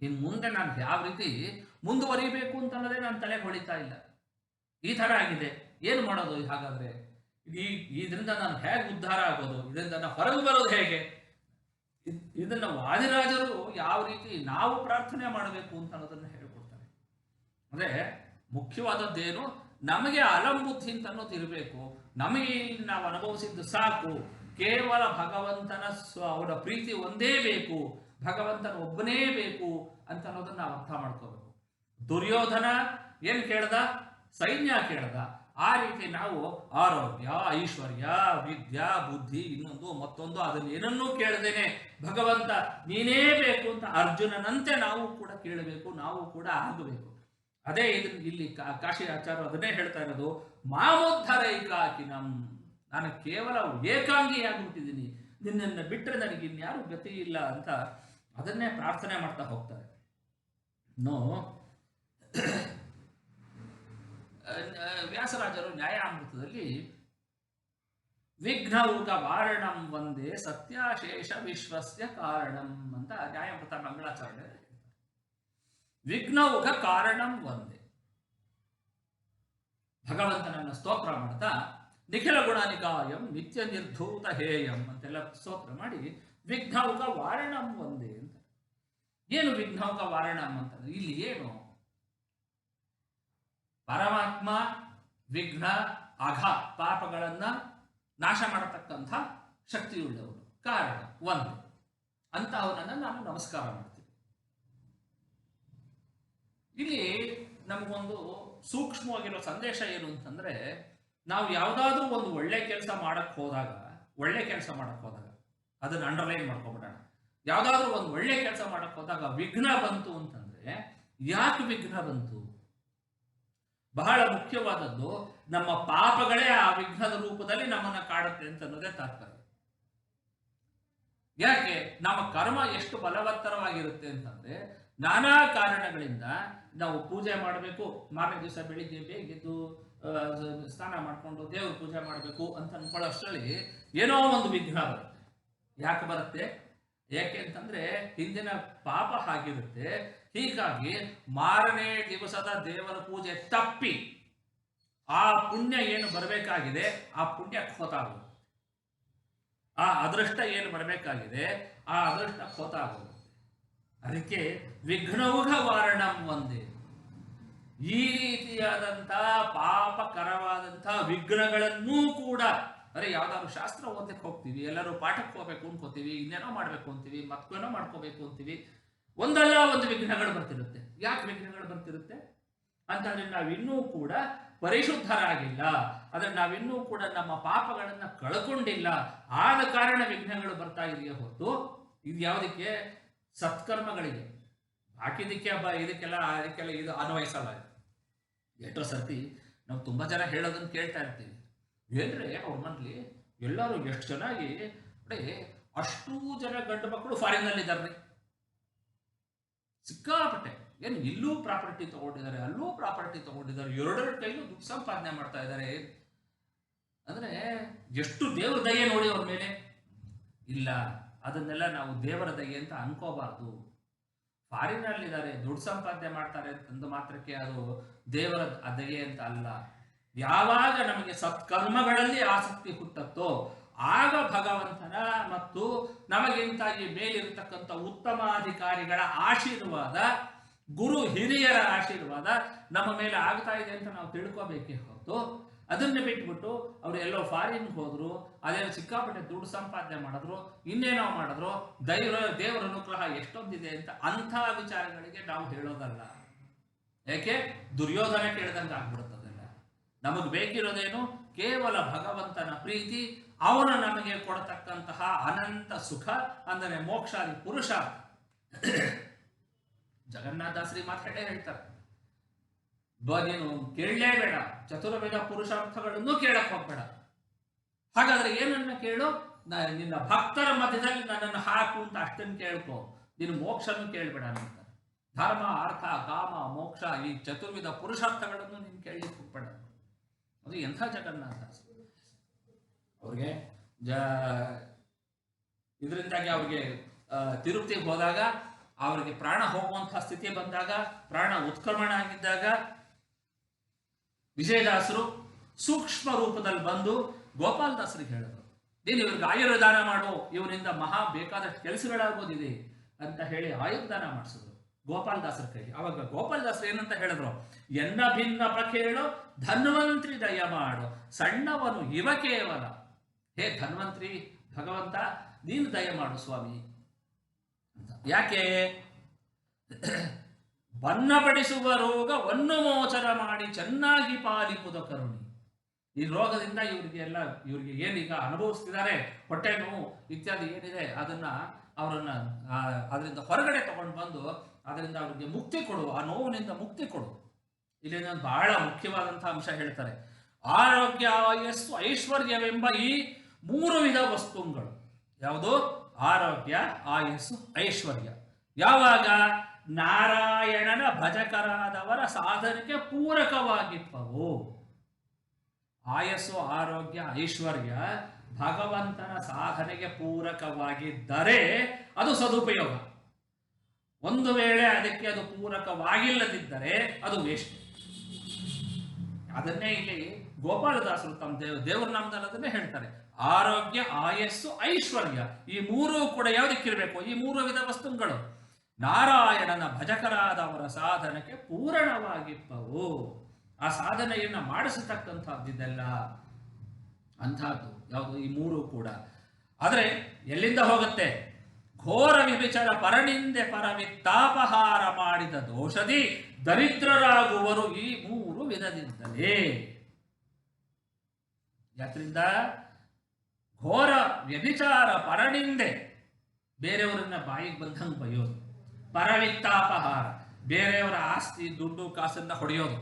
ಇನ್ ಮುಂದೆ ನಾನು ಯಾವ ರೀತಿ ಮುಂದುವರಿಬೇಕು ಅಂತ ಅನ್ನೋದೇ ನನ್ನ ತಲೆ ಹೊಳಿತಾ ಇಲ್ಲ. ಈ ತರ ಆಗಿದೆ, ಏನು ಮಾಡೋದು ಹಾಗಾದ್ರೆ? ಇದರಿಂದ ನಾನು ಹೇಗೆ ಉದ್ಧಾರ ಆಗೋದು? ಇದರಿಂದ ನಾನು ಹೊರಗೆ ಬರೋದು ಹೇಗೆ? ಇದನ್ನ ವಾದಿರಾಜರು ಯಾವ ರೀತಿ ನಾವು ಪ್ರಾರ್ಥನೆ ಮಾಡಬೇಕು ಅಂತ ಅನ್ನೋದನ್ನ ಹೇಳ್ಕೊಡ್ತಾರೆ. ಅಂದ್ರೆ ಮುಖ್ಯವಾದದ್ದೇನು, ನಮಗೆ ಅಲಂಬುದ್ಧಿ ಅಂತ ಅನ್ನೋದು ಇರಬೇಕು. ನಮಗೆ ನಾವು ಅನುಭವಿಸಿದ್ದು ಸಾಕು, ಕೇವಲ ಭಗವಂತನ ಅವರ ಪ್ರೀತಿ ಒಂದೇ ಬೇಕು, ಭಗವಂತನ ಒಬ್ಬನೇ ಬೇಕು ಅಂತ ಅನ್ನೋದನ್ನ ನಾವು ಅರ್ಥ ಮಾಡ್ಕೋಬೇಕು. ದುರ್ಯೋಧನ ಏನ್ ಕೇಳ್ದ? ಸೈನ್ಯ ಕೇಳ್ದ. ಆ ರೀತಿ ನಾವು ಆರೋಗ್ಯ, ಐಶ್ವರ್ಯ, ವಿದ್ಯಾ, ಬುದ್ಧಿ, ಇನ್ನೊಂದು ಮತ್ತೊಂದು ಅದನ್ನ ಏನನ್ನೂ ಕೇಳದೇನೆ ಭಗವಂತ ನೀನೇ ಬೇಕು ಅಂತ ಅರ್ಜುನನಂತೆ ನಾವು ಕೂಡ ಕೇಳಬೇಕು, ನಾವು ಕೂಡ ಆಗಬೇಕು. ಅದೇ ಇಲ್ಲಿ ಕಾಶಿ ಆಚಾರ್ಯ ಅದನ್ನೇ ಹೇಳ್ತಾ ಇರೋದು, ಮಾಮೋದ್ಧರೈಕಾಕಿನಂ, ನಾನು ಕೇವಲ ಏಕಾಂಗಿಯಾಗ್ಬಿಟ್ಟಿದ್ದೀನಿ, ನಿನ್ನನ್ನು ಬಿಟ್ಟರೆ ನನಗೆ ಇನ್ಯಾರು ಗತಿ ಇಲ್ಲ ಅಂತ ಅದನ್ನೇ ಪ್ರಾರ್ಥನೆ ಮಾಡ್ತಾ ಹೋಗ್ತಾರೆ. ನೋ ವ್ಯಾಸರಾಜರು ನ್ಯಾಯಾಮೃತದಲ್ಲಿ ವಿಘ್ನೌಕ ವಾರಣಂ ವಂದೇ ಸತ್ಯಾಶೇಷ ವಿಶ್ವಸ್ಯ ಕಾರಣಂ ಅಂತ ನ್ಯಾಯಾಮೃತ ಮಂಗಳಾಚರಣೆ ಹೇಳ್ತಾರೆ. ವಿಘ್ನೌಕ ಕಾರಣಂ ವಂದೇ, ಭಗವಂತನನ್ನು ಸ್ತೋತ್ರ ಮಾಡ್ತಾ ನಿಖಿಲ ಗುಣನಿಕಾಯಂ ನಿತ್ಯ ನಿರ್ಧೂತ ಹೇಯಂ ಅಂತೆಲ್ಲ ಸ್ತೋತ್ರ ಮಾಡಿ ವಿಘ್ನೌಕ ವಾರಣಂ ವಂದೇ ಅಂತ. ಏನು ವಿಘ್ನೌಕ ವಾರಣಂ ಅಂತಂದ್ರೆ ಇಲ್ಲಿ ಏನು? ಪರಮಾತ್ಮ ವಿಘ್ನ ಅಘ ಪಾಪಗಳನ್ನ ನಾಶ ಮಾಡತಕ್ಕಂಥ ಶಕ್ತಿಯುಳ್ಳವನು, ಕಾರಣ ಒಂದು ಅಂತ ಅವನನ್ನು ನಾನು ನಮಸ್ಕಾರ ಮಾಡ್ತೀನಿ. ಇಲ್ಲಿ ನಮಗೊಂದು ಸೂಕ್ಷ್ಮವಾಗಿರೋ ಸಂದೇಶ ಏನು ಅಂತಂದ್ರೆ, ನಾವು ಯಾವುದಾದ್ರೂ ಒಂದು ಒಳ್ಳೆ ಕೆಲಸ ಮಾಡಕ್ ಹೋದಾಗ ಅದನ್ನ ಅಂಡರ್ಲೈನ್ ಮಾಡ್ಕೊಬಿಡೋಣ. ಯಾವುದಾದ್ರೂ ಒಂದು ಒಳ್ಳೆ ಕೆಲಸ ಮಾಡಕ್ ಹೋದಾಗ ವಿಘ್ನ ಬಂತು ಅಂತಂದ್ರೆ ಯಾಕೆ ವಿಘ್ನ ಬಂತು? ಬಹಳ ಮುಖ್ಯವಾದದ್ದು, ನಮ್ಮ ಪಾಪಗಳೇ ಆ ವಿಘ್ನದ ರೂಪದಲ್ಲಿ ನಮ್ಮನ್ನ ಕಾಡುತ್ತೆ ಅಂತ ಅನ್ನೋದೇ ತಾತ್ಪರ್ಯ. ಯಾಕೆ? ನಮ್ಮ ಕರ್ಮ ಎಷ್ಟು ಬಲವತ್ತರವಾಗಿರುತ್ತೆ ಅಂತಂದ್ರೆ, ನಾನಾ ಕಾರಣಗಳಿಂದ ನಾವು ಪೂಜೆ ಮಾಡಬೇಕು, ಮಾರನೇ ದಿವಸ ಬೆಳಿಗ್ಗೆ ಬೇಗೆದ್ದು ಸ್ನಾನ ಮಾಡ್ಕೊಂಡು ದೇವ್ರ ಪೂಜೆ ಮಾಡಬೇಕು ಅಂತ ಅನ್ಕೊಳ್ಳೋಷ್ಟರಲ್ಲಿ ಏನೋ ಒಂದು ವಿಘ್ನ ಬರುತ್ತೆ. ಯಾಕೆ ಬರುತ್ತೆ? ಯಾಕೆ ಅಂತಂದ್ರೆ ಹಿಂದಿನ ಪಾಪ ಹಾಗಿರುತ್ತೆ. ಹೀಗಾಗಿ ಮಾರನೇ ದಿವಸದ ದೇವರ ಪೂಜೆ ತಪ್ಪಿ ಆ ಪುಣ್ಯ ಏನು ಬರಬೇಕಾಗಿದೆ ಆ ಪುಣ್ಯ ಖೋತಾಗುತ್ತೆ. ಆ ಅದೃಷ್ಟ ಏನು ಬರಬೇಕಾಗಿದೆ ಆ ಅದೃಷ್ಟ ಖೋತಾಗುತ್ತೆ. ಅದಕ್ಕೆ ವಿಘ್ನೌಘ ವಾರಣಂ ಒಂದೇ. ಈ ರೀತಿಯಾದಂತಹ ಪಾಪಕರವಾದಂತಹ ವಿಘ್ನಗಳನ್ನೂ ಕೂಡ, ಅರೆ ಯಾವ್ದಾದ್ರು ಶಾಸ್ತ್ರ ಓದಕ್ಕೆ ಹೋಗ್ತೀವಿ, ಎಲ್ಲರೂ ಪಾಠಕ್ಕೆ ಹೋಗ್ಬೇಕು ಅನ್ಕೋತೀವಿ, ಇನ್ನೇನೋ ಮಾಡ್ಬೇಕು ಅಂತೀವಿ, ಮತ್ತೇನೋ ಮಾಡ್ಕೋಬೇಕು ಅಂತೀವಿ, ಒಂದಲ್ಲ ಒಂದು ವಿಘ್ನಗಳು ಬರ್ತಿರುತ್ತೆ. ಯಾಕೆ ವಿಘ್ನಗಳು ಬರ್ತಿರುತ್ತೆ ಅಂತಂದ್ರೆ ನಾವಿನ್ನೂ ಕೂಡ ಪರಿಶುದ್ಧರಾಗಿಲ್ಲ, ಅಂದ್ರೆ ನಾವಿನ್ನೂ ಕೂಡ ನಮ್ಮ ಪಾಪಗಳನ್ನ ಕಳ್ಕೊಂಡಿಲ್ಲ, ಆದ ಕಾರಣ ವಿಘ್ನಗಳು ಬರ್ತಾ ಇದೆಯೇ ಹೊರತು ಇದು ಯಾವುದಕ್ಕೆ? ಸತ್ಕರ್ಮಗಳಿಗೆ. ಹಾಕಿದಕ್ಕೆ ಇದಕ್ಕೆಲ್ಲ ಇದು ಅನ್ವಯಿಸಲ್ಲ. ಎಷ್ಟೋ ಸರ್ತಿ ನಾವು ತುಂಬಾ ಜನ ಹೇಳೋದನ್ನ ಕೇಳ್ತಾ ಇರ್ತೀವಿ, ಏನ್ರೆ ಅವ್ರ ಮನೇಲಿ ಎಲ್ಲರೂ ಎಷ್ಟು ಚೆನ್ನಾಗಿ ಅಷ್ಟೂ ಜನ ಗಂಡು ಮಕ್ಕಳು ಫಾರಿನ್ ನಲ್ಲಿ ಇದಾರ್ರಿ, ಸಿಕ್ಕಾಪಟ್ಟೆ, ಏನು ಇಲ್ಲೂ ಪ್ರಾಪರ್ಟಿ ತಗೊಂಡಿದ್ದಾರೆ, ಅಲ್ಲೂ ಪ್ರಾಪರ್ಟಿ ತಗೊಂಡಿದ್ದಾರೆ, ಎರಡೆರಡು ಕೈಲೂ ದುಡ್ಡು ಸಂಪಾದನೆ ಮಾಡ್ತಾ ಇದ್ದಾರೆ. ಅಂದ್ರೆ ಎಷ್ಟು ದೇವ್ರ ದಯೆ ನೋಡಿ ಅವ್ರ ಮೇಲೆ. ಇಲ್ಲ, ಅದನ್ನೆಲ್ಲ ನಾವು ದೇವರ ದಯೆ ಅಂತ ಅನ್ಕೋಬಾರ್ದು. ಫಾರಿನಲ್ಲಿದ್ದಾರೆ, ದುಡ್ಡು ಸಂಪಾದನೆ ಮಾಡ್ತಾರೆ ಅಂತಂದು ಮಾತ್ರಕ್ಕೆ ಅದು ದೇವರ ದಯೆ ಅಂತ ಅಲ್ಲ. ಯಾವಾಗ ನಮಗೆ ಸತ್ಕರ್ಮಗಳಲ್ಲಿ ಆಸಕ್ತಿ ಹುಟ್ಟತ್ತೋ ಆಗ ಭಗವಂತನ ಮತ್ತು ನಮಗಿಂತ ಈ ಮೇಲಿರತಕ್ಕಂಥ ಉತ್ತಮಾಧಿಕಾರಿಗಳ ಆಶೀರ್ವಾದ, ಗುರು ಹಿರಿಯರ ಆಶೀರ್ವಾದ ನಮ್ಮ ಮೇಲೆ ಆಗ್ತಾ ಇದೆ ಅಂತ ನಾವು ತಿಳ್ಕೋಬೇಕೇ ಹೊರತು ಅದನ್ನ ಬಿಟ್ಬಿಟ್ಟು ಅವ್ರು ಎಲ್ಲೋ ಫಾರಿನ್ ಹೋದ್ರು, ಅದೇನೋ ಸಿಕ್ಕಾಪಟ್ಟೆ ದುಡ್ಡು ಸಂಪಾದನೆ ಮಾಡಿದ್ರು, ಇನ್ನೇನೋ ಮಾಡಿದ್ರು, ದೇವರ ಅನುಗ್ರಹ ಎಷ್ಟೊಂದಿದೆ ಅಂತ ಅಂಥ ವಿಚಾರಗಳಿಗೆ ನಾವು ಹೇಳೋದಲ್ಲ. ಯಾಕೆ? ದುರ್ಯೋಧನ ಕೇಳಿದಂಗೆ ಆಗ್ಬಿಡುತ್ತದಲ್ಲ. ನಮಗೆ ಬೇಕಿರೋದೇನು? ಕೇವಲ ಭಗವಂತನ ಪ್ರೀತಿ, ಅವನು ನಮಗೆ ಕೊಡತಕ್ಕಂತಹ ಅನಂತ ಸುಖ, ಅಂದರೆ ಮೋಕ್ಷಾದಿ ಪುರುಷಾರ್ಥ. ಜಗನ್ನಾಥದಾಸರಿ ಮಾತು ಹೇಳ್ತಾರೆ, ನೀನು ಕೇಳಲೇಬೇಡ, ಚತುರ್ವೇದ ಪುರುಷಾರ್ಥಗಳನ್ನು ಕೇಳಕ್ ಹೋಗ್ಬೇಡ. ಹಾಗಾದ್ರೆ ಏನನ್ನ ಕೇಳು? ನಿನ್ನ ಭಕ್ತರ ಮಧ್ಯದಲ್ಲಿ ನನ್ನನ್ನು ಹಾಕು ಅಂತ ಅಷ್ಟನ್ನು ಕೇಳ್ಕೊ, ನೀನು ಮೋಕ್ಷನೂ ಕೇಳಬೇಡ ಅಂತ. ಧರ್ಮ, ಅರ್ಥ, ಕಾಮ, ಮೋಕ್ಷ ಈ ಚತುರ್ವಿಧ ಪುರುಷಾರ್ಥಗಳನ್ನು ನೀನು ಕೇಳಲಿಕ್ಕೆ ಹೋಗ್ಬೇಡ. ಅದು ಎಂಥ ಜಗನ್ನಾಥ ಅವ್ರಿಗೆ ಇದರಿಂದಾಗಿ ಅವ್ರಿಗೆ ತಿರುಪತಿಗೆ ಹೋದಾಗ ಅವರಿಗೆ ಪ್ರಾಣ ಹೋಗುವಂತಹ ಸ್ಥಿತಿ ಬಂದಾಗ, ಪ್ರಾಣ ಉತ್ಕ್ರಮಣ ಆಗಿದ್ದಾಗ ವಿಜಯದಾಸರು ಸೂಕ್ಷ್ಮ ರೂಪದಲ್ಲಿ ಬಂದು ಗೋಪಾಲದಾಸರಿಗೆ ಹೇಳಿದ್ರು, ನೀನು ಇವ್ರಿಗೆ ಆಯುರ್ದಾನ ಮಾಡು, ಇವರಿಂದ ಮಹಾ ಬೇಕಾದಷ್ಟು ಕೆಲಸಗಳಾಗೋದಿದೆ ಅಂತ ಹೇಳಿ ಆಯುರ್ದಾನ ಮಾಡಿಸಿದ್ರು ಗೋಪಾಲದಾಸರ ಕೈಲಿ. ಅವಾಗ ಗೋಪಾಲದಾಸರು ಏನಂತ ಹೇಳಿದ್ರು, ಎನ್ನ ಭಿನ್ನಪ ಕೇಳು ಧನ್ವಂತ್ರಿ ದಯ ಮಾಡು, ಸಣ್ಣವನು ಇವ ಕೇವಲ. ಹೇ ಧನ್ವಂತ್ರಿ ಭಗವಂತ, ನೀನು ದಯ ಮಾಡು ಸ್ವಾಮಿ ಅಂತ. ಯಾಕೆ? ಬನ್ನಪಡಿಸುವ ರೋಗವನ್ನು ಮೋಚನ ಮಾಡಿ ಚೆನ್ನಾಗಿ ಪಾಲಿಪುದ ಕರುಣಿ. ಈ ರೋಗದಿಂದ ಇವರಿಗೆ ಏನೀಗ ಅನುಭವಿಸ್ತಿದ್ದಾರೆ, ಹೊಟ್ಟೆ ನೋವು ಇತ್ಯಾದಿ ಏನಿದೆ ಅದನ್ನ ಅದರಿಂದ ಹೊರಗಡೆ ತಗೊಂಡು ಬಂದು ಅದರಿಂದ ಅವರಿಗೆ ಮುಕ್ತಿ ಕೊಡು, ಆ ನೋವಿನಿಂದ ಮುಕ್ತಿ ಕೊಡು. ಇಲ್ಲಿ ಬಹಳ ಮುಖ್ಯವಾದಂತಹ ಅಂಶ ಹೇಳ್ತಾರೆ, ಆರೋಗ್ಯ, ಆಯಸ್ಸು, ಐಶ್ವರ್ಯವೆಂಬ ಈ 3 ವಿಧ ವಸ್ತುಗಳು. ಯಾವುದು? ಆರೋಗ್ಯ, ಆಯಸ್ಸು, ಐಶ್ವರ್ಯ. ಯಾವಾಗ? ನಾರಾಯಣನ ಭಜಕರಾದವರ ಸಾಧನೆಗೆ ಪೂರಕವಾಗಿಪ್ಪವು. ಆಯಸ್ಸು, ಆರೋಗ್ಯ, ಐಶ್ವರ್ಯ ಭಗವಂತನ ಸಾಧನೆಗೆ ಪೂರಕವಾಗಿದ್ದರೆ ಅದು ಸದುಪಯೋಗ. ಒಂದು ವೇಳೆ ಅದಕ್ಕೆ ಅದು ಪೂರಕವಾಗಿಲ್ಲದಿದ್ದರೆ ಅದು ವೇಸ್ಟ್. ಅದನ್ನೇ ಇಲ್ಲಿ ಗೋಪಾಲದಾಸರು ತಮ್ಮ ದೇವರ ನಾಮದಲ್ಲಿ ಅದನ್ನೇ ಹೇಳ್ತಾರೆ, ಆರೋಗ್ಯ, ಆಯಸ್ಸು, ಐಶ್ವರ್ಯ ಈ 3 ಕೂಡ ಯಾವುದಕ್ಕಿರಬೇಕು? ಈ 3 ವಿಧ ವಸ್ತುಗಳು ನಾರಾಯಣನ ಭಜಕರಾದವರ ಸಾಧನೆಗೆ ಪೂರಣವಾಗಿಪ್ಪವು. ಆ ಸಾಧನೆಯನ್ನ ಮಾಡಿಸತಕ್ಕಂಥದ್ದಿದೆಲ್ಲ ಅಂಥದ್ದು ಯಾವುದು? ಈ 3 ಕೂಡ. ಆದರೆ ಎಲ್ಲಿಂದ ಹೋಗುತ್ತೆ? ಘೋರ ವಿಭಿಚಾರ ಪರನಿಂದೆ ಪರವಿತ್ತಾಪಹಾರ ಮಾಡಿದ ದೋಷದಿ ದರಿದ್ರರಾಗುವರು ಈ 3 ವಿಧದಿಂದಲೇ. ಯಾತ್ರಿಂದ ಘೋರ ವ್ಯಭಿಚಾರ ಪರನಿಂದೆ, ಬೇರೆಯವರನ್ನ ಬಾಯಿಗೆ ಬಂದಂಗೆ ಬೈಯೋದು. ಪರವಿತ್ತಾಪಹಾರ, ಬೇರೆಯವರ ಆಸ್ತಿ ದುಡ್ಡು ಕಾಸನ್ನ ಹೊಡೆಯೋದು.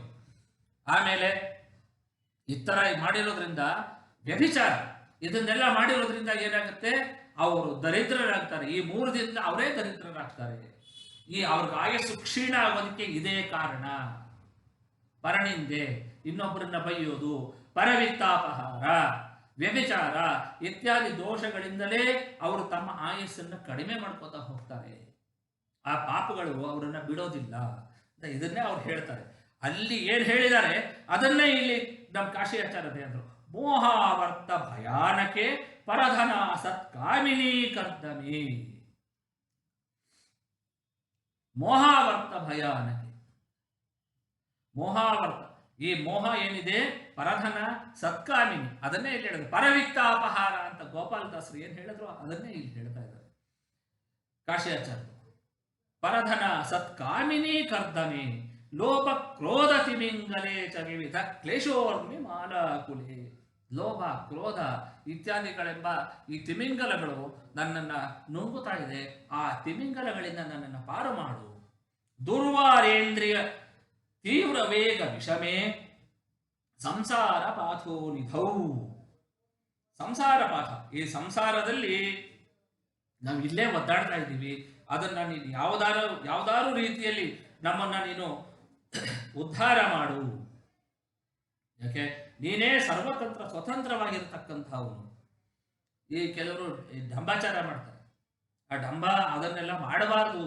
ಆಮೇಲೆ ಈ ಥರ ಮಾಡಿರೋದ್ರಿಂದ ವ್ಯಭಿಚಾರ, ಇದನ್ನೆಲ್ಲ ಮಾಡಿರೋದ್ರಿಂದ ಏನಾಗುತ್ತೆ? ಅವರು ದರಿದ್ರರಾಗ್ತಾರೆ. ಈ 3 ದಿನದಿಂದ ಅವರೇ ದರಿದ್ರರಾಗ್ತಾರೆ. ಅವ್ರಿಗೆ ಆಯಸ್ಸು ಕ್ಷೀಣ ಆಗೋದಕ್ಕೆ ಇದೇ ಕಾರಣ. ಪರನಿಂದೆ, ಇನ್ನೊಬ್ಬರನ್ನ ಬೈಯೋದು, ಪರವಿತ್ತಾಪಹಾರ, ವ್ಯಭಿಚಾರ ಇತ್ಯಾದಿ ದೋಷಗಳಿಂದಲೇ ಅವರು ತಮ್ಮ ಆಯಸ್ಸನ್ನು ಕಡಿಮೆ ಮಾಡ್ಕೋತಾ ಹೋಗ್ತಾರೆ. ಆ ಪಾಪಗಳು ಅವರನ್ನ ಬಿಡೋದಿಲ್ಲ ಅಂತ ಇದನ್ನೇ ಅವ್ರು ಹೇಳ್ತಾರೆ. ಅಲ್ಲಿ ಏನ್ ಹೇಳಿದ್ದಾರೆ ಅದನ್ನೇ ಇಲ್ಲಿ ನಮ್ಮ ಕಾಶಿಯಾಚಾರ್ಯ ಅಂದ್ರು, ಮೋಹಾವರ್ತ ಭಯಾನಕೆ ಪರಧನ ಸತ್ಕಾಮಿನಿ ಕರ್ದಮಿ. ಮೋಹಾವರ್ತ ಭಯಾನಕೆ, ಮೋಹಾವರ್ತ, ಈ ಮೋಹ ಏನಿದೆ ಪರಧನ ಸತ್ಕಾಮಿನಿ, ಅದನ್ನೇ ಇಲ್ಲಿ ಹೇಳಿದ್ರು. ಪರವಿತ್ತಾಪಹಾರ ಅಂತ ಗೋಪಾಲದಾಸರು ಏನ್ ಹೇಳಿದ್ರು ಅದನ್ನೇ ಇಲ್ಲಿ ಹೇಳ್ತಾ ಇದ್ದಾರೆ ಕಾಶಿಯಾಚಾರ್ಯ. ಪರಧನ ಸತ್ಕಾಮಿನಿ ಕರ್ದಮಿ ಲೋಭ ಕ್ರೋಧ ತಿಮಿಂಗಲೇ ಚ ವಿವಿಧ ಕ್ಲೇಶೋರ್ಮಿ ಮಾಲಾಕುಲೆ. ಲೋಭ, ಕ್ರೋಧ ಇತ್ಯಾದಿಗಳೆಂಬ ಈ ತಿಮಿಂಗಲಗಳು ನನ್ನನ್ನು ನುಂಗುತ್ತಾ ಇದೆ. ಆ ತಿಮಿಂಗಲಗಳಿಂದ ನನ್ನನ್ನು ಪಾರು ಮಾಡು. ದುರ್ವಾರೇಂದ್ರಿಯ ತೀವ್ರ ವೇಗ ವಿಷಮೇ ಸಂಸಾರ ಪಾಥೋ ನಿಧೌ. ಸಂಸಾರ ಪಾಠ, ಈ ಸಂಸಾರದಲ್ಲಿ ನಾವು ಇಲ್ಲೇ ಒದ್ದಾಡ್ತಾ ಇದ್ದೀವಿ. ಅದನ್ನ ನೀನು ಯಾವ್ದಾರು ರೀತಿಯಲ್ಲಿ ನಮ್ಮನ್ನ ನೀನು ಉದ್ಧಾರ ಮಾಡು. ಯಾಕೆ? ನೀನೇ ಸರ್ವತಂತ್ರ ಸ್ವತಂತ್ರವಾಗಿರತಕ್ಕಂಥವನು. ಈ ಕೆಲವರು ಢಂಬಾಚಾರ ಮಾಡ್ತಾರೆ. ಆ ಢಂಬ ಅದನ್ನೆಲ್ಲ ಮಾಡಬಾರದು.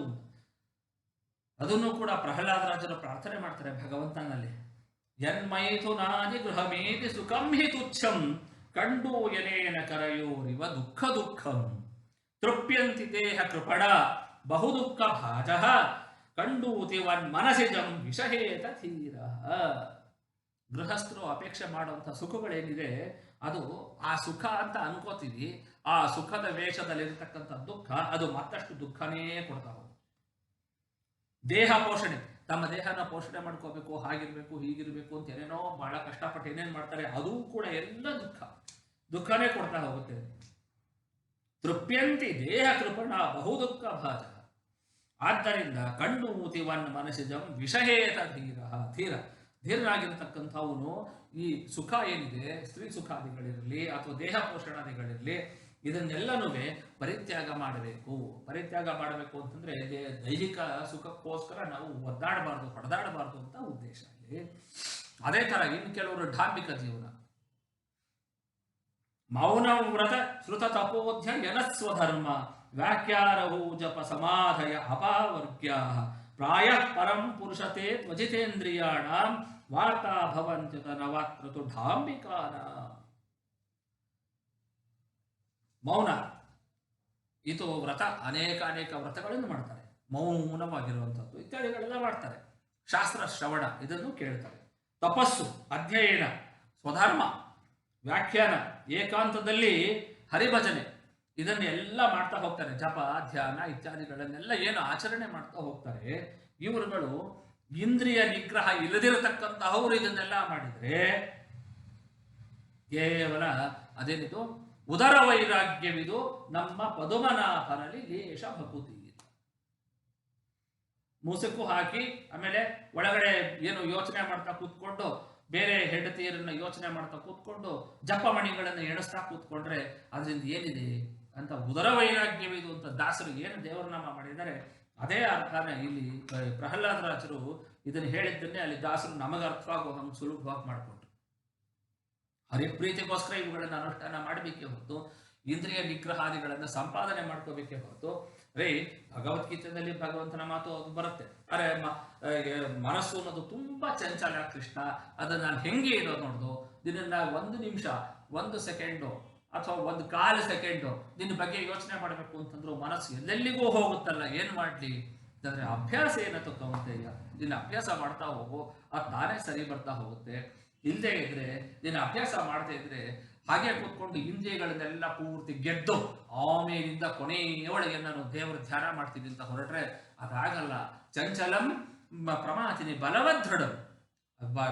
ಅದನ್ನು ಕೂಡ ಪ್ರಹ್ಲಾದರಾಜರು ಪ್ರಾರ್ಥನೆ ಮಾಡ್ತಾರೆ ಭಗವಂತನಲ್ಲಿ. ಯನ್ಮೈಥುನಾದಿ ಗೃಹಮೇತಿ ಸುಖಂ ಹಿ ತುಚ್ಛಂ ಕಂಡು ಯನೇನ ಕರಯೋರಿವ ದುಃಖ ದುಃಖಂ ತೃಪ್ಯಂತಿ ದೇಹ ಕೃಪಣ ಬಹು ದುಃಖ ಭಾಜ ಕಂಡೂತಿ ವನ್ ಮನಸಿಜಂ ವಿಷಹೇತ ಧೀರ. ಗೃಹಸ್ಥರು ಅಪೇಕ್ಷೆ ಮಾಡುವಂಥ ಸುಖಗಳೇನಿದೆ ಅದು ಆ ಸುಖ ಅಂತ ಅನ್ಕೋತೀವಿ. ಆ ಸುಖದ ವೇಷದಲ್ಲಿರ್ತಕ್ಕಂಥ ದುಃಖ ಅದು ಮತ್ತಷ್ಟು ದುಃಖನೇ ಕೊಡ್ತಾ ಹೋಗುತ್ತೆ. ದೇಹ ಪೋಷಣೆ, ತಮ್ಮ ದೇಹನ ಪೋಷಣೆ ಮಾಡ್ಕೋಬೇಕು, ಹಾಗಿರ್ಬೇಕು ಹೀಗಿರ್ಬೇಕು ಅಂತ ಏನೇನೋ ಬಹಳ ಕಷ್ಟಪಟ್ಟು ಏನೇನು ಮಾಡ್ತಾರೆ, ಅದು ಕೂಡ ಎಲ್ಲ ದುಃಖನೇ ಕೊಡ್ತಾ ಹೋಗುತ್ತೆ. ತೃಪ್ಯಂತಿ ದೇಹ ಕೃಪಣ ಬಹು ದುಃಖ ಭಾಜ. ಆದ್ದರಿಂದ ಕಂಡು ಮೂತಿವನ್ ಮನಸಿಜಂ ವಿಷಹೇತ ಧೀರ. ಧೀರನಾಗಿರ್ತಕ್ಕಂಥವನು ಈ ಸುಖ ಏನಿದೆ, ಸ್ತ್ರೀ ಸುಖಾದಿಗಳಿರಲಿ ಅಥವಾ ದೇಹ ಪೋಷಣಾದಿಗಳಿರಲಿ, ಇದನ್ನೆಲ್ಲನೂ ಪರಿತ್ಯಾಗ ಮಾಡಬೇಕು. ಪರಿತ್ಯಾಗ ಮಾಡಬೇಕು ಅಂತಂದ್ರೆ ದೈಹಿಕ ಸುಖಕ್ಕೋಸ್ಕರ ನಾವು ಒದ್ದಾಡಬಾರ್ದು, ಹೊಡೆದಾಡಬಾರ್ದು ಅಂತ ಉದ್ದೇಶ ಇಲ್ಲಿ. ಅದೇ ತರ ಇನ್ನು ಕೆಲವರು ಧಾರ್ಮಿಕ ಜೀವನ, ಮೌನ ವ್ರತ ಶ್ರುತ ತಪೋಧ್ಯ ಯನಸ್ವಧರ್ಮ ವ್ಯಾಖ್ಯಾರಹೋ ಜಪ ಸಮಾಧಯ ಅಪಾವರ್ಗ್ಯಾ ಪ್ರಾಯ ಪರಂ ಪುರುಷತೆ ತ್ವಜಿತೇಂದ್ರಿಯಾಣಾಂ ವಾರ್ತಾ ಭವಂತ್ಯುತ ನವಾತ್ರತು ಢಾಂಬಿಕಾನ. ಮೌನ ಇದು ವ್ರತ, ಅನೇಕ ವ್ರತಗಳನ್ನು ಮಾಡ್ತಾರೆ, ಮೌನವಾಗಿರುವಂಥದ್ದು ಇತ್ಯಾದಿಗಳೆಲ್ಲ ಮಾಡ್ತಾರೆ. ಶಾಸ್ತ್ರ ಶ್ರವಣ ಇದನ್ನು ಕೇಳ್ತಾರೆ. ತಪಸ್ಸು, ಅಧ್ಯಯನ, ಸ್ವಧರ್ಮ, ವ್ಯಾಖ್ಯಾನ, ಏಕಾಂತದಲ್ಲಿ ಹರಿಭಜನೆ ಇದನ್ನೆಲ್ಲ ಮಾಡ್ತಾ ಹೋಗ್ತಾರೆ. ಜಪ, ಧ್ಯಾನ ಇತ್ಯಾದಿಗಳನ್ನೆಲ್ಲ ಏನು ಆಚರಣೆ ಮಾಡ್ತಾ ಹೋಗ್ತಾರೆ. ಇವರುಗಳು ಇಂದ್ರಿಯ ನಿಗ್ರಹ ಇಲ್ಲದಿರತಕ್ಕಂತಹವರು ಇದನ್ನೆಲ್ಲ ಮಾಡಿದ್ರೆ ಕೇವಲ ಅದೇನಿದು ಉದರ ವೈರಾಗ್ಯವಿದು ನಮ್ಮ ಪದುಮನಾಭನಲ್ಲಿ ಲೇಷ ಭಕುತಿ. ಮುಸುಕು ಹಾಕಿ ಆಮೇಲೆ ಒಳಗಡೆ ಏನು ಯೋಚನೆ ಮಾಡ್ತಾ ಕೂತ್ಕೊಂಡು, ಬೇರೆ ಹೆಂಡತಿಯರನ್ನ ಯೋಚನೆ ಮಾಡ್ತಾ ಕೂತ್ಕೊಂಡು ಜಪಮಣಿಗಳನ್ನು ಎಣಿಸ್ತಾ ಕೂತ್ಕೊಂಡ್ರೆ ಅದರಿಂದ ಏನಿದೆ ಅಂತ ಉದರ ವೈರಾಗ್ಯವಿದು ಅಂತ ದಾಸರು ಏನು ದೇವರನಾಮ ಮಾಡಿದ್ದಾರೆ ಅದೇ ಅರ್ಥನ ಇಲ್ಲಿ ಪ್ರಹ್ಲಾದರಾಜರು ಇದನ್ನು ಹೇಳಿದ್ದನ್ನೇ ಅಲ್ಲಿ ದಾಸರು ನಮಗೆ ಅರ್ಥವಾಗುವ ಹಂಗೆ ಸುಲಭವಾಗಿ ಮಾಡಿಕೊಟ್ರು. ಹರಿಪ್ರೀತಿಗೋಸ್ಕರ ಇವುಗಳನ್ನು ಅನುಷ್ಠಾನ ಮಾಡಬೇಕೇ ಹೊರತು ಇಂದ್ರಿಯ ನಿಗ್ರಹಾದಿಗಳನ್ನು ಸಂಪಾದನೆ ಮಾಡ್ಕೋಬೇಕೇ ಹೊರತು ಭಗವದ್ಗೀತೆಯಲ್ಲಿ ಭಗವಂತನ ಮಾತು ಅದು ಬರುತ್ತೆ. ಅರೆ ಮನಸ್ಸು ಅನ್ನೋದು ತುಂಬಾ ಚಂಚಲ ಕೃಷ್ಣ, ಅದನ್ನ ನಾನು ಹೆಂಗೆ ಇಡೋದು ನೋಡ್ದು, ದಿನ 1 ನಿಮಿಷ 1 ಸೆಕೆಂಡು ಅಥವಾ 1/4 ಸೆಕೆಂಡು ನಿನ್ನ ಬಗ್ಗೆ ಯೋಚನೆ ಮಾಡಬೇಕು ಅಂತಂದ್ರು ಮನಸ್ಸು ಎಲ್ಲೆಲ್ಲಿಗೂ ಹೋಗುತ್ತಲ್ಲ, ಏನ್ ಮಾಡ್ಲಿ ಅಂದ್ರೆ ಅಭ್ಯಾಸ ಏನತ್ತು ಕವಂತೆಯ, ನಿನ್ನ ಅಭ್ಯಾಸ ಮಾಡ್ತಾ ಹೋಗು, ಅದು ತಾನೇ ಸರಿ ಬರ್ತಾ ಹೋಗುತ್ತೆ. ಇಲ್ಲದೆ ಇದ್ರೆ ನಿನ್ನ ಅಭ್ಯಾಸ ಮಾಡದೇ ಇದ್ರೆ ಹಾಗೆ ಕೂತ್ಕೊಂಡು ಇಂದ್ರಿಯಗಳನ್ನೆಲ್ಲ ಪೂರ್ತಿ ಗೆದ್ದು ಆಮೇಲಿಂದ ಕೊನೆಯವಳೆಗೆ ನಾನು ದೇವರ ಧ್ಯಾನ ಮಾಡ್ತೀನಿ ಅಂತ ಹೊರಟ್ರೆ ಅದಾಗಲ್ಲ. ಚಂಚಲಂ ಪ್ರಮಾತಿನಿ ಬಲವದೃಢಂ.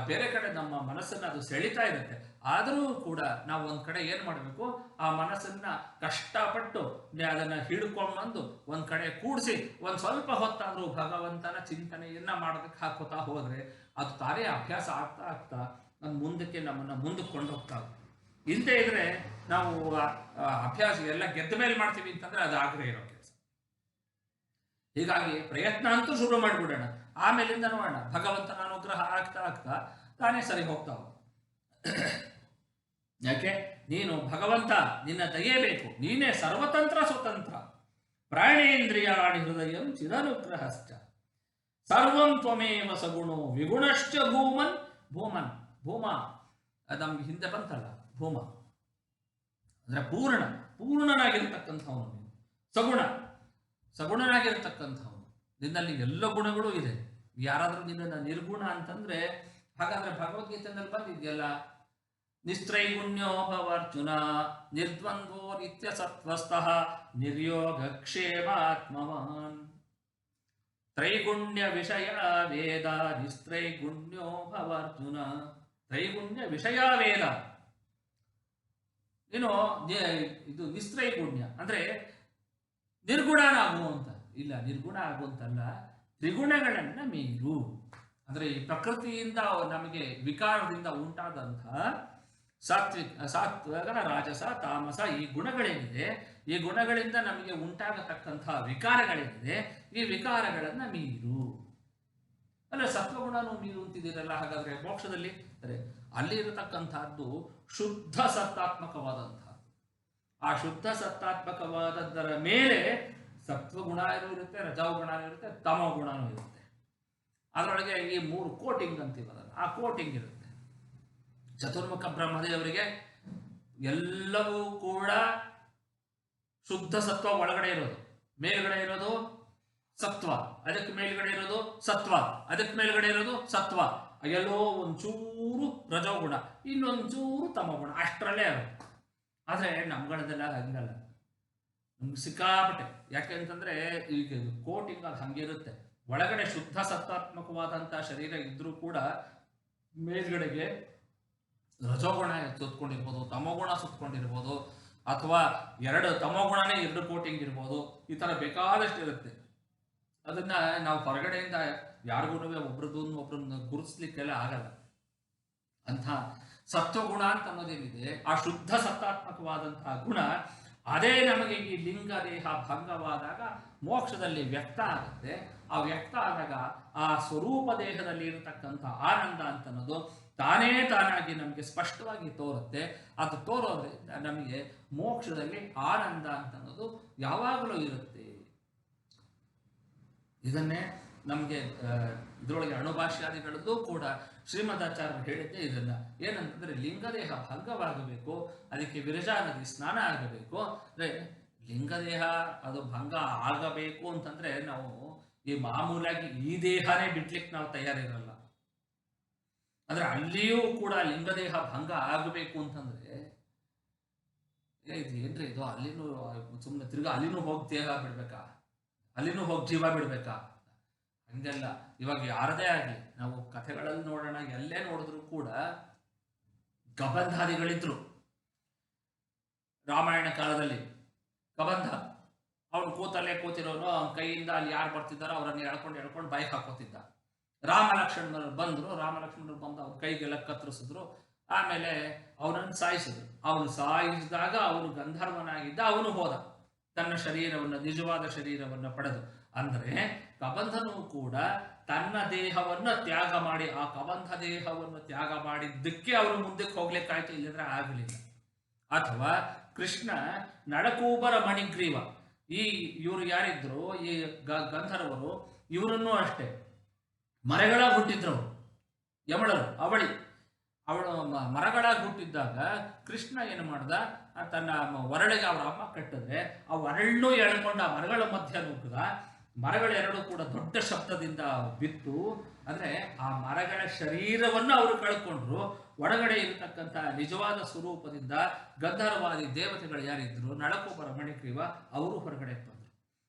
ಬೇರೆ ಕಡೆ ನಮ್ಮ ಮನಸ್ಸನ್ನ ಅದು ಸೆಳಿತಾ ಇರುತ್ತೆ. ಆದರೂ ಕೂಡ ನಾವು ಒಂದ್ ಕಡೆ ಏನ್ ಮಾಡ್ಬೇಕು, ಆ ಮನಸ್ಸನ್ನ ಕಷ್ಟಪಟ್ಟು ಅದನ್ನ ಹಿಡ್ಕೊಂಡ್ಬಂದು ಒಂದ್ ಕಡೆ ಕೂಡಿಸಿ ಒಂದ್ ಸ್ವಲ್ಪ ಹೊತ್ತಾದ್ರೂ ಭಗವಂತನ ಚಿಂತನೆಯನ್ನ ಮಾಡೋದಕ್ಕೆ ಹಾಕೋತಾ ಹೋದ್ರೆ ಅದು ತಾನೇ ಅಭ್ಯಾಸ ಆಗ್ತಾ ಆಗ್ತಾ ಮುಂದಕ್ಕೆ ನಮ್ಮನ್ನ ಮುಂದಕ್ಕೆ ಕೊಂಡೋಗ್ತಾ. ಇಲ್ಲದೆ ಇದ್ರೆ ನಾವು ಅಭ್ಯಾಸ ಎಲ್ಲ ಗೆದ್ದ ಮೇಲೆ ಮಾಡ್ತೀವಿ ಅಂತಂದ್ರೆ ಅದು ಆಗದೆ ಇರೋ ಕೆಲಸ. ಹೀಗಾಗಿ ಪ್ರಯತ್ನ ಅಂತೂ ಶುರು ಮಾಡಿಬಿಡೋಣ, ಆಮೇಲಿಂದ ನೋಡೋಣ. ಭಗವಂತನ ಅನುಗ್ರಹ ಆಗ್ತಾ ಆಗ್ತಾ ತಾನೇ ಸರಿ ಹೋಗ್ತಾವ. ಯಾಕೆ ನೀನು ಭಗವಂತ, ನಿನ್ನ ದಯೆ ಬೇಕು, ನೀನೇ ಸರ್ವತಂತ್ರ ಸ್ವತಂತ್ರ. ಪ್ರಾಣೇಂದ್ರಿಯಾಣಿ ಹೃದಯಂ ಚಿದನುಗ್ರಹಶ್ಚ ಸರ್ವಂ ತ್ವಮೇವ ಸಗುಣೋ ವಿಗುಣಶ್ಚ ಭೂಮನ್. ಭೂಮ ಅದು ನಮ್ಗೆ ಹಿಂದೆ ಬಂತಲ್ಲ, ಭೂಮ ಅಂದ್ರೆ ಪೂರ್ಣನಾಗಿರ್ತಕ್ಕಂಥವನು ನೀನು. ಸಗುಣನಾಗಿರ್ತಕ್ಕಂಥವನು, ನಿನ್ನಲ್ಲಿ ಎಲ್ಲ ಗುಣಗಳು ಇದೆ. ಯಾರಾದ್ರೂ ನಿನ್ನ ನಿರ್ಗುಣ ಅಂತಂದ್ರೆ ಹಾಗಾದ್ರೆ ಭಗವದ್ಗೀತೆಯಲ್ಲಿ ಬಂದಿದೆಯಲ್ಲ, ನಿಸ್ತ್ರೈಗುಣ್ಯೋ ಭವಾರ್ಜುನ ನಿರ್ದ್ವಂದ್ವೋ ನಿತ್ಯ ಸತ್ವಸ್ಥಃ ನಿರ್ಯೋಗ ಕ್ಷೇಮಾತ್ಮವಾನ್. ತ್ರೈಗುಣ್ಯ ವಿಷಯ ವೇದ ನಿಸ್ತ್ರೈಗುಣ್ಯೋ ಭವಾರ್ಜುನ. ತ್ರೈಗುಣ್ಯ ವಿಷಯ ವೇದ. ಇದು ನಿಸ್ತ್ರೈಗುಣ್ಯ ಅಂದ್ರೆ ನಿರ್ಗುಣನಾಗು ಅಂತ ಇಲ್ಲ, ನಿರ್ಗುಣ ಆಗುವಂತಲ್ಲ, ತ್ರಿಗುಣಗಳನ್ನ ಮೀರು. ಅಂದ್ರೆ ಈ ಪ್ರಕೃತಿಯಿಂದ ನಮಗೆ ವಿಕಾರದಿಂದ ಉಂಟಾದಂತಹ ಸಾತ್ವಿಕ ರಾಜಸ ತಾಮಸ ಈ ಗುಣಗಳೇನಿದೆ, ಈ ಗುಣಗಳಿಂದ ನಮಗೆ ಉಂಟಾಗತಕ್ಕಂತಹ ವಿಕಾರಗಳೇನಿದೆ, ಈ ವಿಕಾರಗಳನ್ನ ಮೀರು. ಅಲ್ಲ ಸತ್ವಗುಣನೂ ಮೀರು ಅಂತಿದ್ದೀರಲ್ಲ, ಹಾಗಾದ್ರೆ ಮೋಕ್ಷದಲ್ಲಿ ಅಲ್ಲಿ ಇರತಕ್ಕಂತಹದ್ದು ಶುದ್ಧ ಸತ್ತಾತ್ಮಕವಾದಂತಹ, ಆ ಶುದ್ಧ ಸತ್ತಾತ್ಮಕವಾದದ್ದರ ಮೇಲೆ ಸತ್ವಗುಣನೂ ಇರುತ್ತೆ, ರಜೋಗುಣನೂ ಇರುತ್ತೆ, ತಮೋ ಗುಣನೂ ಇರುತ್ತೆ. ಅದರೊಳಗೆ ಈ 3 ಕೋಟಿಂಗ್ ಅಂತೀವಲ್ಲ, ಆ ಕೋಟಿಂಗ್ ಇರುತ್ತೆ. ಚತುರ್ಮುಖ ಬ್ರಹ್ಮದೇವರಿಗೆ ಎಲ್ಲವೂ ಕೂಡ ಶುದ್ಧ ಸತ್ವ ಒಳಗಡೆ ಇರೋದು, ಮೇಲ್ಗಡೆ ಇರೋದು ಸತ್ವ, ಅದಕ್ಕೆ ಮೇಲ್ಗಡೆ ಇರೋದು ಸತ್ವ, ಅದಕ್ಕೆ ಮೇಲ್ಗಡೆ ಇರೋದು ಸತ್ವ, ಎಲ್ಲೋ ಒಂಚೂರು ರಜೋಗುಣ, ಇನ್ನೊಂಚೂರು ತಮಗುಣ, ಅಷ್ಟರಲ್ಲೇ ಆಗುತ್ತೆ. ಆದ್ರೆ ನಮ್ಗಳದೆಲ್ಲ ಹಂಗಲ್ಲ, ನಮ್ಗೆ ಸಿಕ್ಕಾಪಟ್ಟೆ. ಯಾಕೆಂತಂದ್ರೆ ಈಗ ಕೋಟಿಂಗ್ ಅದು ಹಂಗಿರುತ್ತೆ. ಒಳಗಡೆ ಶುದ್ಧ ಸತ್ತಾತ್ಮಕವಾದಂತಹ ಶರೀರ ಇದ್ರೂ ಕೂಡ ಮೇಲ್ಗಡೆಗೆ ರಜೋಗುಣ ಸುತ್ಕೊಂಡಿರ್ಬೋದು, ತಮೋಗುಣ ಸುತ್ಕೊಂಡಿರ್ಬೋದು, ಅಥವಾ 2 ತಮೋಗುಣನೇ 2 ಕೋಟಿಂಗ್ ಇರ್ಬೋದು. ಈ ತರ ಬೇಕಾದಷ್ಟು ಇರುತ್ತೆ. ಅದನ್ನ ನಾವು ಹೊರಗಡೆಯಿಂದ ಯಾರಿಗೂ ಒಬ್ರದನ್ನ ಗುರುತಿಸ್ಲಿಕ್ಕೆಲ್ಲ ಆಗಲ್ಲ. ಅಂಥ ಸತ್ವಗುಣ ಅಂತ ಅನ್ನೋದೇನಿದೆ, ಆ ಶುದ್ಧ ಸತ್ತಾತ್ಮಕವಾದಂತಹ ಗುಣ, ಅದೇ ನಮಗೆ ಈ ಲಿಂಗ ದೇಹ ಭಂಗವಾದಾಗ ಮೋಕ್ಷದಲ್ಲಿ ವ್ಯಕ್ತ ಆಗುತ್ತೆ. ಆ ವ್ಯಕ್ತ ಆದಾಗ ಆ ಸ್ವರೂಪ ದೇಹದಲ್ಲಿ ಇರತಕ್ಕಂಥ ಆನಂದ ಅಂತ ಅನ್ನೋದು ತಾನೇ ತಾನಾಗಿ ನಮಗೆ ಸ್ಪಷ್ಟವಾಗಿ ತೋರುತ್ತೆ. ಅದು ತೋರೋದ್ರಿಂದ ನಮಗೆ ಮೋಕ್ಷದಲ್ಲಿ ಆನಂದ ಅಂತ ಅನ್ನೋದು ಯಾವಾಗಲೂ ಇರುತ್ತೆ. ಇದನ್ನೇ ನಮಗೆ ಇದರೊಳಗೆ ಅಣುಭಾಷ್ಯಾದಿಗಳಲ್ಲೂ ಕೂಡ ಶ್ರೀಮದಾಚಾರ್ಯರು ಹೇಳಿದ್ದೆ ಇದನ್ನ. ಏನಂತಂದ್ರೆ ಲಿಂಗದೇಹ ಭಂಗವಾಗಬೇಕು, ಅದಕ್ಕೆ ವಿರಜಾ ನದಿ ಸ್ನಾನ ಆಗಬೇಕು. ಅಂದ್ರೆ ಲಿಂಗದೇಹ ಅದು ಭಂಗ ಆಗಬೇಕು ಅಂತಂದ್ರೆ ನಾವು ಈ ಮಾಮೂಲಾಗಿ ಈ ದೇಹನೇ ಬಿಡ್ಲಿಕ್ಕೆ ನಾವು ತಯಾರಿರಲ್ಲ. ಅಂದ್ರೆ ಅಲ್ಲಿಯೂ ಕೂಡ ಲಿಂಗದೇಹ ಭಂಗ ಆಗಬೇಕು ಅಂತಂದ್ರೆ ಇದು ಏನ್ರಿ ಇದು, ಅಲ್ಲಿನೂ ಸುಮ್ಮನೆ ತಿರ್ಗಾ ಅಲ್ಲಿನೂ ಹೋಗಿ ದೇಹ ಬಿಡ್ಬೇಕಾ, ಅಲ್ಲಿನೂ ಹೋಗಿ ಜೀವ ಬಿಡ್ಬೇಕಾ? ಹಂಗೆಲ್ಲ. ಇವಾಗ ಯಾರದೇ ಆಗಲಿ ನಾವು ಕಥೆಗಳಲ್ಲಿ ನೋಡೋಣ, ಎಲ್ಲೇ ನೋಡಿದ್ರು ಕೂಡ ಕಬಂಧಾದಿಗಳಿದ್ರು. ರಾಮಾಯಣ ಕಾಲದಲ್ಲಿ ಕಬಂಧ ಅವನು ಕೂತಿರೋನು, ಅವನ ಕೈಯಿಂದ ಅಲ್ಲಿ ಯಾರು ಬರ್ತಿದ್ದಾರೋ ಅವರನ್ನು ಎಳ್ಕೊಂಡು ಬಾಯಿಗೆ ಹಾಕೋತಿದ್ದ. ರಾಮ ಲಕ್ಷ್ಮಣರು ಬಂದ್ರು, ರಾಮ ಲಕ್ಷ್ಮಣರು ಬಂದು ಅವ್ರ ಕೈಗೆಲ್ಲ ಕತ್ತರಿಸಿದ್ರು. ಆಮೇಲೆ ಅವನನ್ನು ಸಾಯಿಸಿದ್ರು. ಅವನು ಸಾಯಿಸಿದಾಗ ಅವನು ಗಂಧರ್ವನಾಗಿದ್ದ, ಅವನು ಹೋದ ತನ್ನ ಶರೀರವನ್ನು, ನಿಜವಾದ ಶರೀರವನ್ನು ಪಡೆದು. ಅಂದ್ರೆ ಕಬಂಧನು ಕೂಡ ತನ್ನ ದೇಹವನ್ನು ತ್ಯಾಗ ಮಾಡಿ, ಆ ಕಬಂಧ ದೇಹವನ್ನು ತ್ಯಾಗ ಮಾಡಿದ್ದಕ್ಕೆ ಅವನು ಮುಂದಕ್ಕೆ ಹೋಗ್ಲಿಕ್ಕಾಯ್ತು, ಇಲ್ಲದ್ರೆ ಆಗಲಿಲ್ಲ. ಅಥವಾ ಕೃಷ್ಣ ನಳಕೂಬರ ಮಣಿಗ್ರೀವ, ಇವರು ಯಾರಿದ್ರು ಈ ಗಂಧರ್ವರು, ಇವರನ್ನೂ ಅಷ್ಟೇ ಮರಗಳಾಗಿ ಹುಟ್ಟಿದ್ರು. ಯಮಳರು ಅವಳು ಮರಗಳಾಗಿ ಹುಟ್ಟಿದ್ದಾಗ ಕೃಷ್ಣ ಏನು ಮಾಡ್ದ, ತನ್ನ ಒರಳಿಗೆ ಅವರ ಅಮ್ಮ ಕಟ್ಟಿದ್ರೆ ಆ ಒರಳನ್ನು ಎಳ್ಕೊಂಡು ಆ ಮರಗಳ ಮಧ್ಯ ನುಗ್ಗದ. ಮರಗಳೆರಡು ಕೂಡ ದೊಡ್ಡ ಶಬ್ದದಿಂದ ಬಿತ್ತು. ಅಂದ್ರೆ ಆ ಮರಗಳ ಶರೀರವನ್ನು ಅವರು ಕಳ್ಕೊಂಡ್ರು. ಒಳಗಡೆ ಇರತಕ್ಕಂಥ ನಿಜವಾದ ಸ್ವರೂಪದಿಂದ ಗಂಧರ್ವಾದಿ ದೇವತೆಗಳು ಯಾರಿದ್ರು, ನಳಕೂಬರ ಮಣಿಗ್ರೀವ, ಅವರು ಹೊರಗಡೆ ಬಂದರು.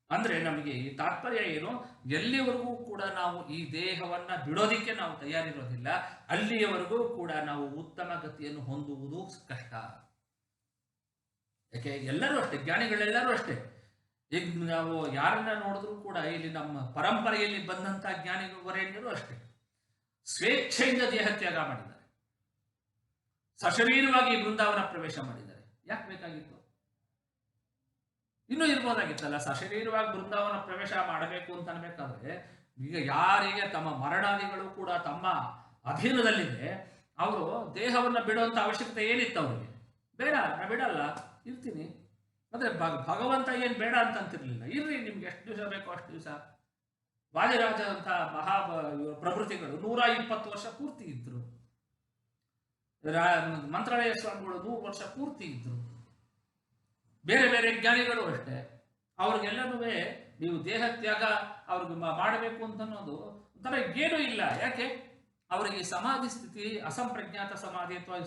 ಅಂದ್ರೆ ನಮಗೆ ಈ ತಾತ್ಪರ್ಯ ಏನು, ಎಲ್ಲಿವರೆಗೂ ಕೂಡ ನಾವು ಈ ದೇಹವನ್ನ ಬಿಡೋದಿಕ್ಕೆ ನಾವು ತಯಾರಿರೋದಿಲ್ಲ, ಅಲ್ಲಿಯವರೆಗೂ ಕೂಡ ನಾವು ಉತ್ತಮ ಗತಿಯನ್ನು ಹೊಂದುವುದು ಕಷ್ಟ. ಯಾಕೆ ಎಲ್ಲರೂ ಅಷ್ಟೇ, ಜ್ಞಾನಿಗಳೆಲ್ಲರೂ ಅಷ್ಟೇ. ಈಗ ನಾವು ಯಾರನ್ನ ನೋಡಿದ್ರು ಕೂಡ ಇಲ್ಲಿ ನಮ್ಮ ಪರಂಪರೆಯಲ್ಲಿ ಬಂದಂತಹ ಜ್ಞಾನಿಗಳವರೇನರು ಅಷ್ಟೇ ಸ್ವೇಚ್ಛೆಯಿಂದ ದೇಹ ತ್ಯಾಗ ಮಾಡಿದ್ದಾರೆ, ಸಶರೀರವಾಗಿ ಬೃಂದಾವನ ಪ್ರವೇಶ ಮಾಡಿದ್ದಾರೆ. ಯಾಕೆ ಬೇಕಾಗಿತ್ತು? ಇನ್ನೂ ಇರ್ಬೋದಾಗಿತ್ತಲ್ಲ, ಸಶರೀರವಾಗಿ ಬೃಂದಾವನ ಪ್ರವೇಶ ಮಾಡಬೇಕು ಅಂತ ಅನ್ಬೇಕಾದ್ರೆ. ಈಗ ಯಾರಿಗೆ ತಮ್ಮ ಮರಣಾದಿಗಳು ಕೂಡ ತಮ್ಮ ಅಧೀನದಲ್ಲಿದೆ, ಅವರು ದೇಹವನ್ನು ಬಿಡುವಂತ ಅವಶ್ಯಕತೆ ಏನಿತ್ತು ಅವರಿಗೆ? ಬೇಡ, ನಾ ಬಿಡಲ್ಲ, ಇರ್ತೀನಿ. ಅಂದ್ರೆ ಭಗವಂತ ಏನ್ ಬೇಡ ಅಂತಂತಿರ್ಲಿಲ್ಲ, ಇರ್ರಿ ನಿಮ್ಗೆ ಎಷ್ಟು ದಿವಸ ಬೇಕೋ ಅಷ್ಟು ದಿವಸ. ವಾದಿರಾಜ ಅಂತ ಪ್ರಭೃತಿಗಳು 120 ವರ್ಷ ಪೂರ್ತಿ ಇದ್ರು. ಮಂತ್ರಾಲಯ ಸ್ವಾಮಿಗಳು 100 ವರ್ಷ ಪೂರ್ತಿ ಇದ್ರು. ಬೇರೆ ಬೇರೆ ಜ್ಞಾನಿಗಳು ಅಷ್ಟೇ. ಅವ್ರಿಗೆಲ್ಲನೂ ನೀವು ದೇಹ ತ್ಯಾಗ ಅವ್ರಿಗೆ ಮಾಡಬೇಕು ಅಂತ ಅನ್ನೋದು ಒಂಥರ ಏನೂ ಇಲ್ಲ. ಯಾಕೆ? ಅವರಿಗೆ ಸಮಾಧಿ ಸ್ಥಿತಿ, ಅಸಂಪ್ರಜ್ಞಾತ ಸಮಾಧಿ ಅಥವಾ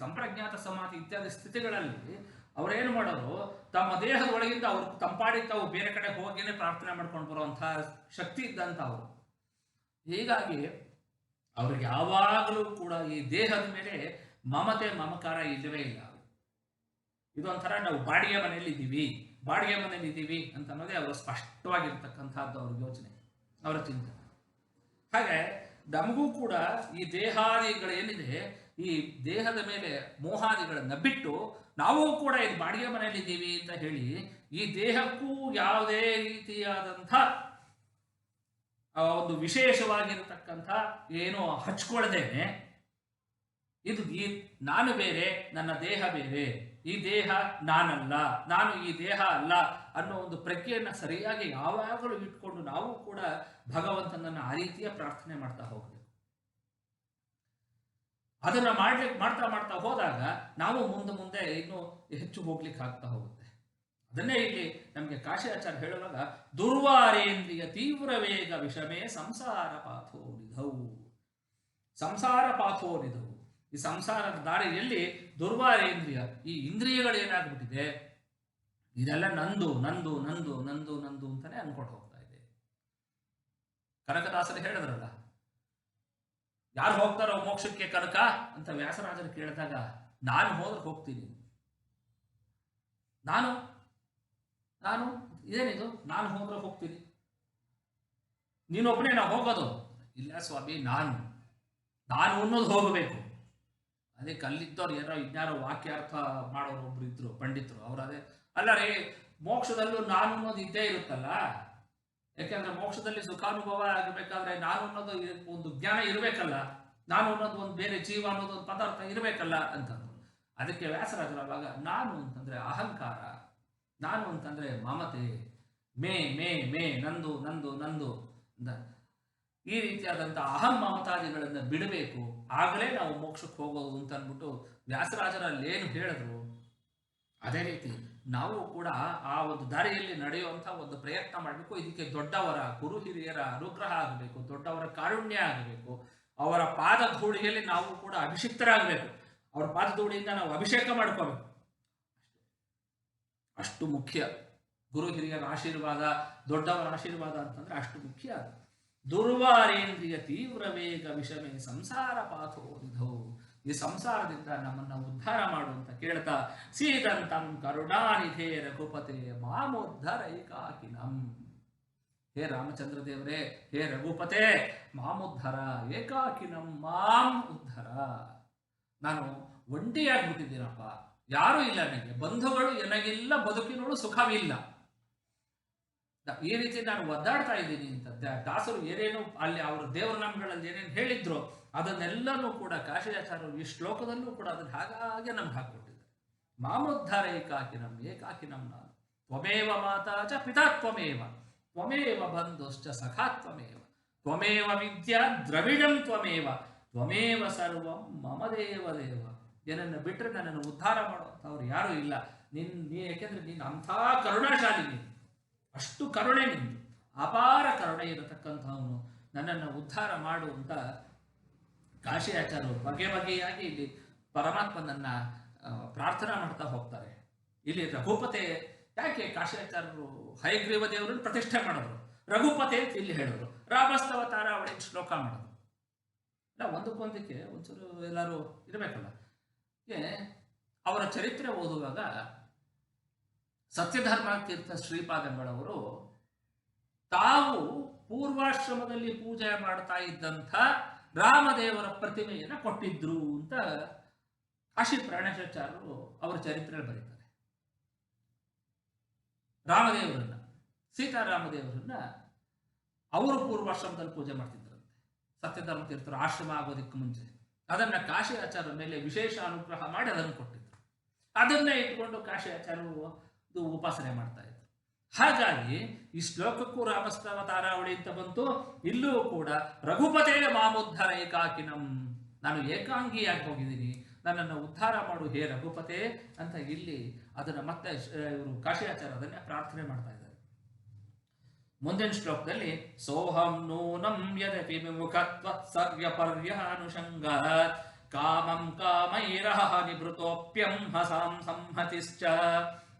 ಸಂಪ್ರಜ್ಞಾತ ಸಮಾಧಿ ಇತ್ಯಾದಿ ಸ್ಥಿತಿಗಳಲ್ಲಿ ಅವರೇನು ಮಾಡೋರು, ತಮ್ಮ ದೇಹದ ಒಳಗಿಂದ ಅವ್ರು ತಂಪಾಡಿ ತಾವು ಬೇರೆ ಕಡೆ ಹೋಗಿನೇ ಪ್ರಾರ್ಥನೆ ಮಾಡ್ಕೊಂಡು ಬರುವಂತಹ ಶಕ್ತಿ ಇದ್ದಂತ ಅವರು. ಹೀಗಾಗಿ ಅವ್ರಿಗೆ ಯಾವಾಗಲೂ ಕೂಡ ಈ ದೇಹದ ಮೇಲೆ ಮಮತೆ ಮಮಕಾರ ಇಲ್ಲವೇ ಇಲ್ಲ. ಇದೊಂಥರ ನಾವು ಬಾಡಿಗೆ ಮನೆಯಲ್ಲಿ ಇದ್ದೀವಿ ಅಂತ ಅನ್ನೋದೇ ಅವರು ಸ್ಪಷ್ಟವಾಗಿರ್ತಕ್ಕಂಥದ್ದು ಅವ್ರ ಯೋಚನೆ, ಅವರ ಚಿಂತನೆ. ಹಾಗೆ ನಮಗೂ ಕೂಡ ಈ ದೇಹಾದಿಗಳೇನಿದೆ, ಈ ದೇಹದ ಮೇಲೆ ಮೋಹಾದಿಗಳನ್ನ ಬಿಟ್ಟು ನಾವು ಕೂಡ ಇದು ಬಾಡಿಗೆ ಮನೆಯಲ್ಲಿ ಇದ್ದೀವಿ ಅಂತ ಹೇಳಿ ಈ ದೇಹಕ್ಕೂ ಯಾವುದೇ ರೀತಿಯಾದಂಥ ಒಂದು ವಿಶೇಷವಾಗಿರತಕ್ಕಂಥ ಏನೋ ಹಚ್ಕೊಳ್ದೇನೆ, ಇದು ನಾನು ಬೇರೆ, ನನ್ನ ದೇಹ ಬೇರೆ, ಈ ದೇಹ ನಾನಲ್ಲ, ನಾನು ಈ ದೇಹ ಅಲ್ಲ ಅನ್ನೋ ಒಂದು ಪ್ರಜ್ಞೆಯನ್ನು ಸರಿಯಾಗಿ ಯಾವಾಗಲೂ ಇಟ್ಕೊಂಡು ನಾವು ಕೂಡ ಭಗವಂತನನ್ನು ಆ ರೀತಿಯ ಪ್ರಾರ್ಥನೆ ಮಾಡ್ತಾ ಹೋಗ್ಬೇಕು. ಅದನ್ನ ಮಾಡ್ತಾ ಹೋದಾಗ ನಾವು ಮುಂದೆ ಇನ್ನೂ ಹೆಚ್ಚು ಹೋಗ್ಲಿಕ್ಕೆ ಆಗ್ತಾ ಹೋಗುತ್ತೆ. ಅದನ್ನೇ ಇಲ್ಲಿ ನಮಗೆ ಕಾಶಿ ಆಚಾರ್ಯ ಹೇಳುವಾಗ, ದುರ್ವಾರೇಂದ್ರಿಯ ತೀವ್ರ ವೇಗ ವಿಷಮೇ ಸಂಸಾರ ಪಾಥೋರಿದವು. ಈ ಸಂಸಾರದ ದಾರಿಯಲ್ಲಿ ದುರ್ವಾರೇಂದ್ರಿಯ, ಈ ಇಂದ್ರಿಯಗಳೇನಾಗ್ಬಿಟ್ಟಿದೆ, ಇದೆಲ್ಲ ನಂದು ನಂದು ನಂದು ನಂದು ನಂದು ಅಂತಾನೆ ಅನ್ಕೊಂಡು ಹೋಗ್ತಾ ಇದೆ. ಕನಕದಾಸರು ಹೇಳಿದ್ರಲ್ಲ, ಯಾರು ಹೋಗ್ತಾರೋ ಮೋಕ್ಷಕ್ಕೆ ಕನಕ ಅಂತ ವ್ಯಾಸರಾಜರು ಕೇಳಿದಾಗ, ನಾನು ಹೋದ್ರೆ ಹೋಗ್ತೀನಿ, ನಾನು ಇದೇನಿದು, ನಾನು ಹೋದ್ರೆ ಹೋಗ್ತೀನಿ, ನೀನೊಬ್ಬನೇ ನಾವು ಹೋಗೋದು ಇಲ್ಲ ಸ್ವಾಮಿ, ನಾನು ಅನ್ನೋದು ಹೋಗಬೇಕು. ಅದಕ್ಕೆ ಅಲ್ಲಿದ್ದವ್ರು ಯಾರೋ ಇನ್ಯಾರೋ ವಾಕ್ಯಾರ್ಥ ಮಾಡೋರು ಒಬ್ರು ಇದ್ರು ಪಂಡಿತರು. ಅವ್ರು ಅದೇ ಅಲ್ಲ ರೀ, ಮೋಕ್ಷದಲ್ಲೂ ನಾನು ಅನ್ನೋದು ಇದ್ದೇ ಇರುತ್ತಲ್ಲ. ಯಾಕೆಂದ್ರೆ ಮೋಕ್ಷದಲ್ಲಿ ಸುಖಾನುಭವ ಆಗಬೇಕಾದ್ರೆ ನಾನು ಅನ್ನೋದು ಒಂದು ಜ್ಞಾನ ಇರಬೇಕಲ್ಲ, ನಾನು ಅನ್ನೋದು ಒಂದು ಬೇರೆ ಜೀವ ಅನ್ನೋದು ಒಂದು ಪದಾರ್ಥ ಇರಬೇಕಲ್ಲ ಅಂತಂದ್ರು. ಅದಕ್ಕೆ ವ್ಯಾಸರಾಜರು ಅವಾಗ ನಾನು ಅಂತಂದ್ರೆ ಅಹಂಕಾರ, ನಾನು ಅಂತಂದ್ರೆ ಮಮತೆ, ಮೇ ಮೇ ಮೇ ನಂದು ನಂದು ನಂದು ಅಂತ ಈ ರೀತಿಯಾದಂಥ ಅಹಂ ಮಮತಾದಿಗಳನ್ನು ಬಿಡಬೇಕು, ಆಗಲೇ ನಾವು ಮೋಕ್ಷಕ್ಕೆ ಹೋಗೋದು ಅಂತ ಅಂದ್ಬಿಟ್ಟು ವ್ಯಾಸರಾಜರಲ್ಲಿ ಏನು ಹೇಳಿದ್ರು ಅದೇ ರೀತಿ ನಾವು ಕೂಡ ಆ ಒಂದು ದಾರಿಯಲ್ಲಿ ನಡೆಯುವಂಥ ಒಂದು ಪ್ರಯತ್ನ ಮಾಡಬೇಕು. ಇದಕ್ಕೆ ದೊಡ್ಡವರ ಗುರು ಹಿರಿಯರ ಅನುಗ್ರಹ ಆಗಬೇಕು, ದೊಡ್ಡವರ ಕಾರುಣ್ಯ ಆಗಬೇಕು, ಅವರ ಪಾದ ಧೂಳಿಯಲ್ಲಿ ನಾವು ಕೂಡ ಅಭಿಷಿಕ್ತರಾಗಬೇಕು, ಅವರ ಪಾದ ಧೂಳಿಯಿಂದ ನಾವು ಅಭಿಷೇಕ ಮಾಡ್ಕೋಬೇಕು. ಅಷ್ಟು ಮುಖ್ಯ ಗುರು ಹಿರಿಯರ ಆಶೀರ್ವಾದ, ದೊಡ್ಡವರ ಆಶೀರ್ವಾದ ಅಂತಂದ್ರೆ ಅಷ್ಟು ಮುಖ್ಯ. ದುರ್ವಾರೇಂದ್ರಿಯ ತೀವ್ರ ವೇಗ ವಿಷಮೇ ಸಂಸಾರ ಪಾಥೋ ನಿಧೋ, ಈ ಸಂಸಾರದಿಂದ ನಮ್ಮನ್ನ ಉದ್ಧಾರ ಮಾಡುವಂತ ಕೇಳ್ತಾ ಸೀದಂತಂ ಕರುಣಾನಿಧೇ ರಘುಪತೆ ಮಾಮೋದ್ಧರೈಕಾಕಿನಂ. ಹೇ ರಾಮಚಂದ್ರ ದೇವರೇ, ಹೇ ರಘುಪತೆ, ಮಾಮೋದ್ಧರ ಏಕಾಕಿನಂ, ಮಾಂ ಉದ್ಧರ. ನಾನು ಒಂಟಿಯಾಗ್ಬಿಟ್ಟಿದ್ದೀನಪ್ಪ, ಯಾರೂ ಇಲ್ಲ ನನಗೆ, ಬಂಧುಗಳು ನನಗಿಲ್ಲ, ಬದುಕಿನೋಳು ಸುಖವಿಲ್ಲ, ಈ ರೀತಿ ನಾನು ಒದ್ದಾಡ್ತಾ ಇದ್ದೀನಿ ಅಂತ ದಾಸರು ಏನೇನು ಅಲ್ಲಿ ಅವರ ದೇವರ ನಾಮಗಳಲ್ಲಿ ಏನೇನು ಹೇಳಿದ್ರು ಅದನ್ನೆಲ್ಲನೂ ಕೂಡ ಕಾಶಿಯಾಚಾರ್ಯರು ಈ ಶ್ಲೋಕದಲ್ಲೂ ಕೂಡ ಅದನ್ನು ಹಾಗೆ ನಮ್ಗೆ ಹಾಕ್ಕೊಟ್ಟಿದ್ದಾರೆ. ಮಾಮೋದ್ಧಾರ ಏಕಾಕಿನಂ, ಏಕಾಕಿನಂ ನಾನು, ತ್ವಮೇವ ಮಾತಾ ಚ ಪಿತಾ ತ್ವಮೇವ, ತ್ವಮೇವ ಬಂಧುಶ್ಚ ಸಖಾ ತ್ವಮೇವ, ತ್ವಮೇವ ವಿದ್ಯಾ ದ್ರವಿಡಂ ತ್ವಮೇವ, ತ್ವಮೇವ ಸರ್ವಂ ಮಮ ದೇವ ದೇವ. ಏನನ್ನು ಬಿಟ್ಟರೆ ನನ್ನನ್ನು ಉದ್ಧಾರ ಮಾಡುವಂಥವ್ರು ಯಾರೂ ಇಲ್ಲ. ಯಾಕೆಂದ್ರೆ ನೀನು ಅಂಥ ಕರುಣಾಶಾಲಿ, ನೀನು ಅಷ್ಟು ಕರುಣೆ, ನಿಂದು ಅಪಾರ ಕರುಣೆ ಇರತಕ್ಕಂಥವನು, ನನ್ನನ್ನು ಉದ್ಧಾರ ಮಾಡುವಂತ ಕಾಶಿಯಾಚಾರ್ಯರು ಬಗೆ ಬಗೆಯಾಗಿ ಇಲ್ಲಿ ಪರಮಾತ್ಮನನ್ನ ಪ್ರಾರ್ಥನಾ ಮಾಡ್ತಾ ಹೋಗ್ತಾರೆ. ಇಲ್ಲಿ ರಘುಪತೆ ಯಾಕೆ ಕಾಶಿಯಾಚಾರ್ಯರು ಹಯಗ್ರೀವ ದೇವರನ್ನು ಪ್ರತಿಷ್ಠೆ ಮಾಡಿದ್ರು, ರಘುಪತೆ ಅಂತ ಇಲ್ಲಿ ಹೇಳಿದ್ರು, ರಾಮಸ್ತವತಾರ ಅವಳಿಗೆ ಶ್ಲೋಕ ಮಾಡಿದ್ರು. ಇಲ್ಲ, ಒಂದಕ್ಕೊಂದಕ್ಕೆ ಒಂಚೂರು ಎಲ್ಲರೂ ಇರಬೇಕಲ್ಲ. ಅವರ ಚರಿತ್ರೆ ಓದುವಾಗ ಸತ್ಯಧರ್ಮ ತೀರ್ಥ ಶ್ರೀಪಾದಂಗಳವರು ತಾವು ಪೂರ್ವಾಶ್ರಮದಲ್ಲಿ ಪೂಜೆ ಮಾಡ್ತಾ ಇದ್ದಂಥ ರಾಮದೇವರ ಪ್ರತಿಮೆಯನ್ನ ಕೊಟ್ಟಿದ್ರು ಅಂತ ಕಾಶಿ ಪ್ರಾಣೇಶಾಚಾರ್ಯರು ಅವರ ಚರಿತ್ರೆಯಲ್ಲಿ ಬರೀತಾರೆ. ರಾಮದೇವರನ್ನ, ಸೀತಾರಾಮದೇವರನ್ನ ಅವರು ಪೂರ್ವಾಶ್ರಮದಲ್ಲಿ ಪೂಜೆ ಮಾಡ್ತಿದ್ರಂತೆ, ಸತ್ಯಧರ್ಮ ತೀರ್ಥರು ಆಶ್ರಮ ಆಗೋದಕ್ಕೆ ಮುಂಚೆ. ಅದನ್ನ ಕಾಶಿ ಆಚಾರ್ಯರ ಮೇಲೆ ವಿಶೇಷ ಅನುಗ್ರಹ ಮಾಡಿ ಅದನ್ನು ಕೊಟ್ಟಿದ್ರು. ಅದನ್ನೇ ಇಟ್ಕೊಂಡು ಕಾಶಿ ಆಚಾರ್ಯರು ಉಪಾಸನೆ ಮಾಡ್ತಾ ಇದ್ರು. ಹಾಗಾಗಿ ಈ ಶ್ಲೋಕಕ್ಕೂ ರಾಮಸ್ತವತಾರಾವಳಿ ಅಂತ ಬಂತು, ಇಲ್ಲೂ ಕೂಡ ರಘುಪತೆ ಮಾಮೋದ್ಧಾರ ಏಕಾಕಿನಂ, ನಾನು ಏಕಾಂಗಿಯಾಗಿ ಹೋಗಿದ್ದೀನಿ, ನನ್ನನ್ನು ಉದ್ಧಾರ ಮಾಡು ಹೇ ರಘುಪತೆ ಅಂತ ಇಲ್ಲಿ ಅದನ್ನ ಮತ್ತೆ ಇವರು ಕಾಶಿಯಾಚಾರ್ಯ ಅದನ್ನೇ ಪ್ರಾರ್ಥನೆ ಮಾಡ್ತಾ ಇದ್ದಾರೆ. ಮುಂದಿನ ಶ್ಲೋಕದಲ್ಲಿ ಸೋಹಂ ನೂನಂ ಯದಪಿ ವಿಮುಖತ್ವ ಸರ್ಯಪರ್ಯಾನುಷಂಗಾತ್ ಕಾಮಂ ಕಾಮೈರಹ ನಿಭೃತೋಪ್ಯಂ ಹಸಾಂ ಸಂಹತಿಶ್ಚ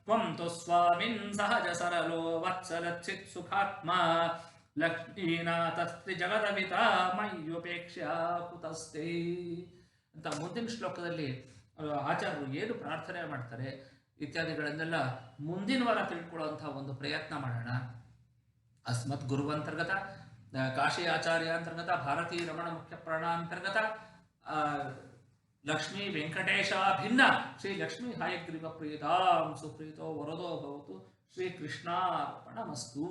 ತ್ವಂ ತು ಸ್ವಾಮಿನ್ ಸಹಜ ಸರಳೋ ವತ್ಸಲಚ್ಚಿತ್ ಸುಖಾತ್ಮ ಲಕ್ಷ್ಮೀನಾಥಸ್ತಿ ಜಗದವಿತಾ ಮಯ್ಯುಪೇಕ್ಷಾ ಕುತಸ್ತೆ ಅಂತ ಮುಂದಿನ ಶ್ಲೋಕದಲ್ಲಿ ಆಚಾರ್ಯರು ಏನು ಪ್ರಾರ್ಥನೆ ಮಾಡ್ತಾರೆ ಇತ್ಯಾದಿಗಳನ್ನೆಲ್ಲ ಮುಂದಿನ ವಾರ ತಿಳ್ಕೊಳ್ಳುವಂತಹ ಒಂದು ಪ್ರಯತ್ನ ಮಾಡೋಣ. ಅಸ್ಮತ್ ಗುರುವಂತರ್ಗತ ಕಾಶಿ ಆಚಾರ್ಯ ಅಂತರ್ಗತ ಭಾರತೀ ರಮಣ ಮುಖ್ಯ ಪ್ರಾಣಾಂತರ್ಗತ ಲಕ್ಷ್ಮೀ ವೆಂಕಟೇಶ ಭಿನ್ನ ಶ್ರೀ ಲಕ್ಷ್ಮೀ ಹಯಗ್ರೀವ ಪ್ರೀತಾಂ ಸುಪ್ರೀತೋ ವರದೋ ಭವತು ಶ್ರೀ ಕೃಷ್ಣಾರ್ಪಣಮಸ್ತು.